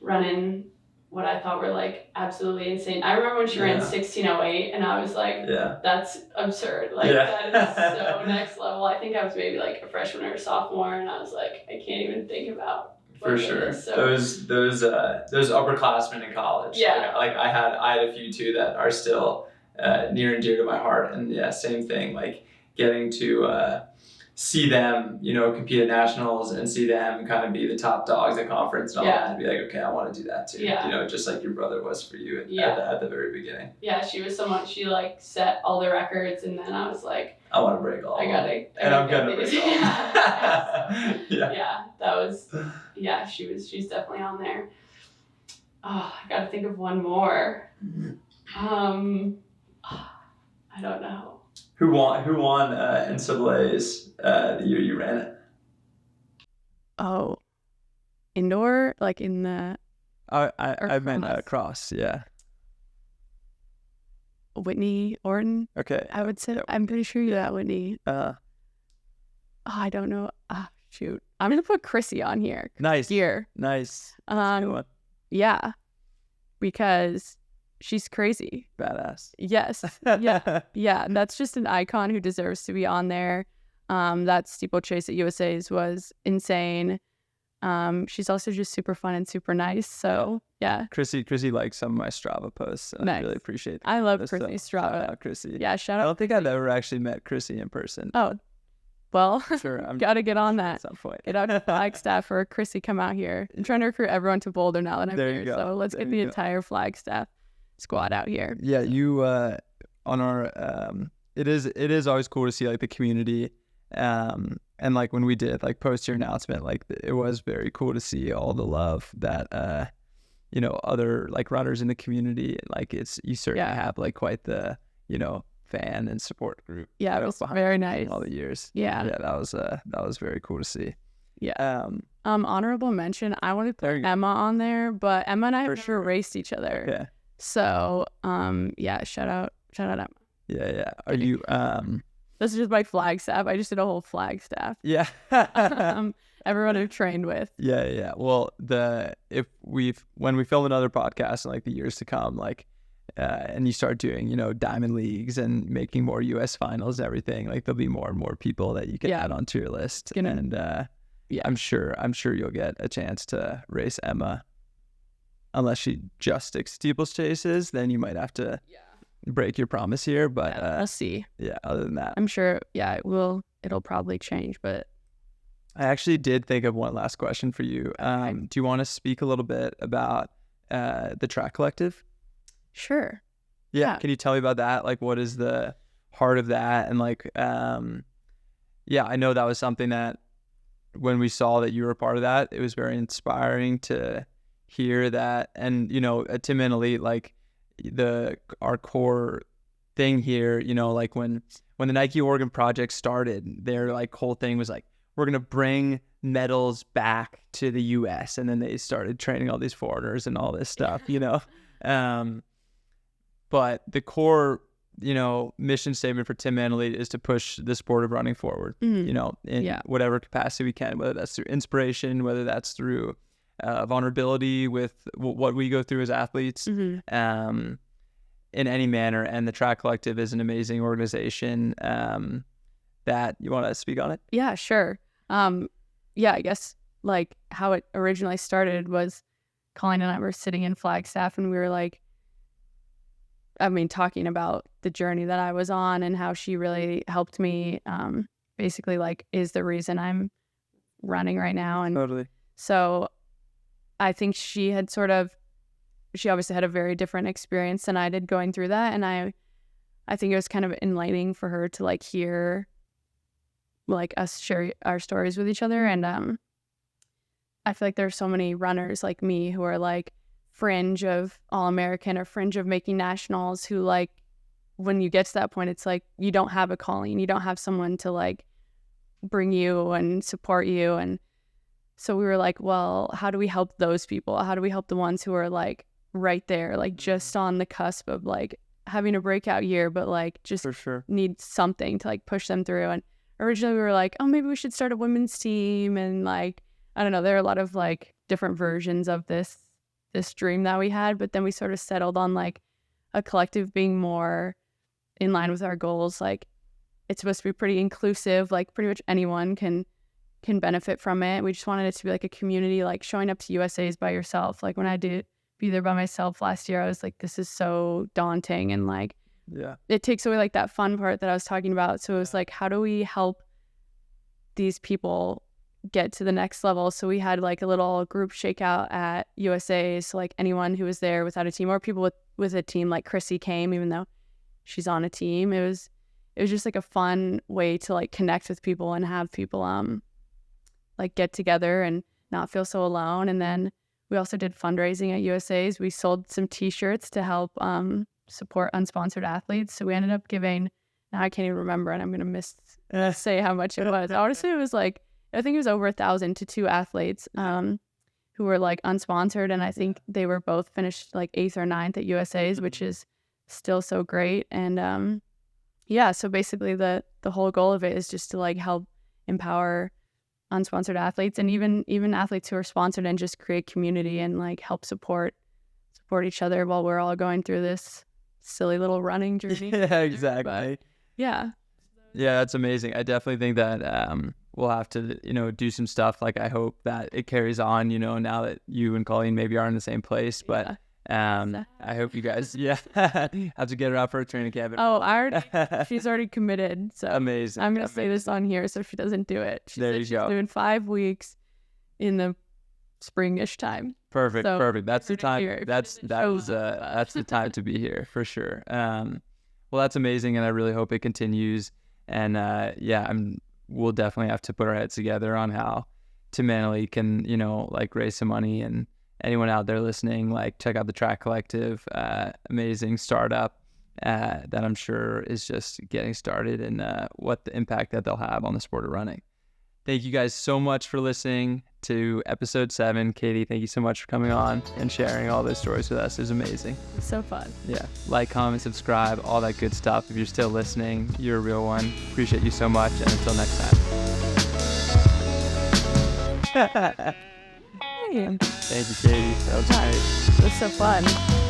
running what I thought were like absolutely insane. I remember when she ran 16:08, and I was like, Yeah. that's absurd. Like, that is so next level. I think I was maybe like a freshman or a sophomore, and I was like, I can't even think about what For it sure. is. So Those upperclassmen in college. Yeah. Like I had a few too that are still near and dear to my heart. And yeah, same thing. Like getting to see them, compete at nationals and see them kind of be the top dogs at conference and all that, and be like, okay, I want to do that too. Yeah. Just like your brother was for you at the very beginning. yeah, she was someone, she like set all the records, and then I was like, I want to break all. I of gotta, them. And I'm gonna break all. yeah, that was, yeah, she's definitely on there. Oh, I gotta think of one more. I don't know. Who won NCAA's the year you ran it? Oh, indoor, like in the I meant cross. cross. Yeah. Whitney Orton, Okay. I would say. Yeah. I'm pretty sure you're that Whitney. I don't know. Shoot. I'm gonna put Chrissy on here. Nice. Here. Nice. That's a good one. Yeah, because she's crazy. Badass. Yes. Yeah. That's just an icon who deserves to be on there. That steeplechase at USA's was insane. She's also just super fun and super nice. So yeah. Chrissy likes some of my Strava posts. So I Nice. really appreciate that. I love So, Chrissy shout Strava. out Chrissy. Yeah, shout I out. don't think I've ever actually met Chrissy in person. Oh, well, Sure. I'm gotta get on at that. some point. Get out to Flagstaff or Chrissy, come out here. I'm trying to recruit everyone to Boulder now that I'm There here. you go. So let's There get the you go. entire Flagstaff. squad out here. Yeah, you on our it is always cool to see like the community, and like when we did like post your announcement, like it was very cool to see all the love that you know, other like runners in the community. Like you certainly have like quite the, you know, fan and support group. Yeah, it was very nice. All the years. Yeah, that was very cool to see. Yeah. Honorable mention. I wanted to put Emma on there, but Emma and I have never raced each other. Yeah. So, yeah, shout out Emma. Yeah. Are you This is just my flag staff. I just did a whole flag staff. Yeah. Everyone I've trained with. Yeah. Well, when we film another podcast in like the years to come, like, and you start doing, you know, diamond leagues and making more U.S. finals and everything, like there'll be more and more people that you can add onto your list. I'm sure you'll get a chance to race Emma, unless she just sticks to steeplechases. Then you might have to break your promise here. But I'll see. Yeah. Other than that, I'm sure. Yeah, it'll probably change. But I actually did think of one last question for you. Do you want to speak a little bit about the Track Collective? Sure. Yeah. Can you tell me about that? Like, what is the heart of that? And like, I know that was something that when we saw that you were a part of that, it was very inspiring to hear that. And, you know, at Tinman Elite, like our core thing here, you know, like when the Nike Oregon project started, their like whole thing was like, we're going to bring medals back to the US. And then they started training all these foreigners and all this stuff, you know? But the core, you know, mission statement for Tinman Elite is to push the sport of running forward, you know, in whatever capacity we can, whether that's through inspiration, whether that's through vulnerability with what we go through as athletes, in any manner. And the Track Collective is an amazing organization. That you want to speak on it? Yeah, sure. I guess like how it originally started was Colleen and I were sitting in Flagstaff and we were like, talking about the journey that I was on and how she really helped me, basically like is the reason I'm running right now. And totally. So I think she obviously had a very different experience than I did going through that. And I think it was kind of enlightening for her to like hear like us share our stories with each other. And I feel like there's so many runners like me who are like fringe of All-American or fringe of making nationals who like when you get to that point, it's like you don't have a calling, you don't have someone to like bring you and support you. And so we were like, well, how do we help those people? How do we help the ones who are like right there, like just on the cusp of like having a breakout year, but like just for sure need something to like push them through? And originally we were like, oh, maybe we should start a women's team. And like, I don't know, there are a lot of like different versions of this dream that we had, but then we sort of settled on like a collective being more in line with our goals. Like it's supposed to be pretty inclusive, like pretty much anyone can benefit from it. We just wanted it to be like a community, like showing up to USA's by yourself. Like when I did be there by myself last year, I was like, this is so daunting. And like, it takes away like that fun part that I was talking about. So it was like, how do we help these people get to the next level? So we had like a little group shakeout at USA. So like anyone who was there without a team or people with a team, like Chrissy came, even though she's on a team. It was just like a fun way to like connect with people and have people like get together and not feel so alone. And then we also did fundraising at USA's. We sold some t-shirts to help support unsponsored athletes. So we ended up giving, now I can't even remember and I'm going to say how much it was. Honestly, it was like, I think it was over 1,000 to 2 athletes who were like unsponsored. And I think they were both finished like 8th or 9th at USA's, which is still so great. And so basically the whole goal of it is just to like help empower unsponsored athletes and even athletes who are sponsored and just create community and like help support each other while we're all going through this silly little running journey. Yeah, exactly. But, yeah, that's amazing. I definitely think that we'll have to, you know, do some stuff. Like I hope that it carries on, you know, now that you and Colleen maybe are in the same place. But I hope you guys have to get her out for a training camp. She's already committed. So amazing. I'm gonna say this on here so if she doesn't do it. She's doing 5 weeks in the springish time. Perfect. So, Perfect. That's the if time. you're That's in the shows, that's the time to be here for sure. Well, that's amazing, and I really hope it continues. And yeah, we'll definitely have to put our heads together on how Tinman can, you know, like raise some money. And anyone out there listening, like check out the Track Collective, amazing startup that I'm sure is just getting started, and what the impact that they'll have on the sport of running. Thank you guys so much for listening to episode 7. Katie, thank you so much for coming on and sharing all those stories with us. It was amazing. It's so fun. Yeah. Like, comment, subscribe, all that good stuff. If you're still listening, you're a real one. Appreciate you so much. And until next time. Hey, Thank you, Katie. That was great. it was so fun.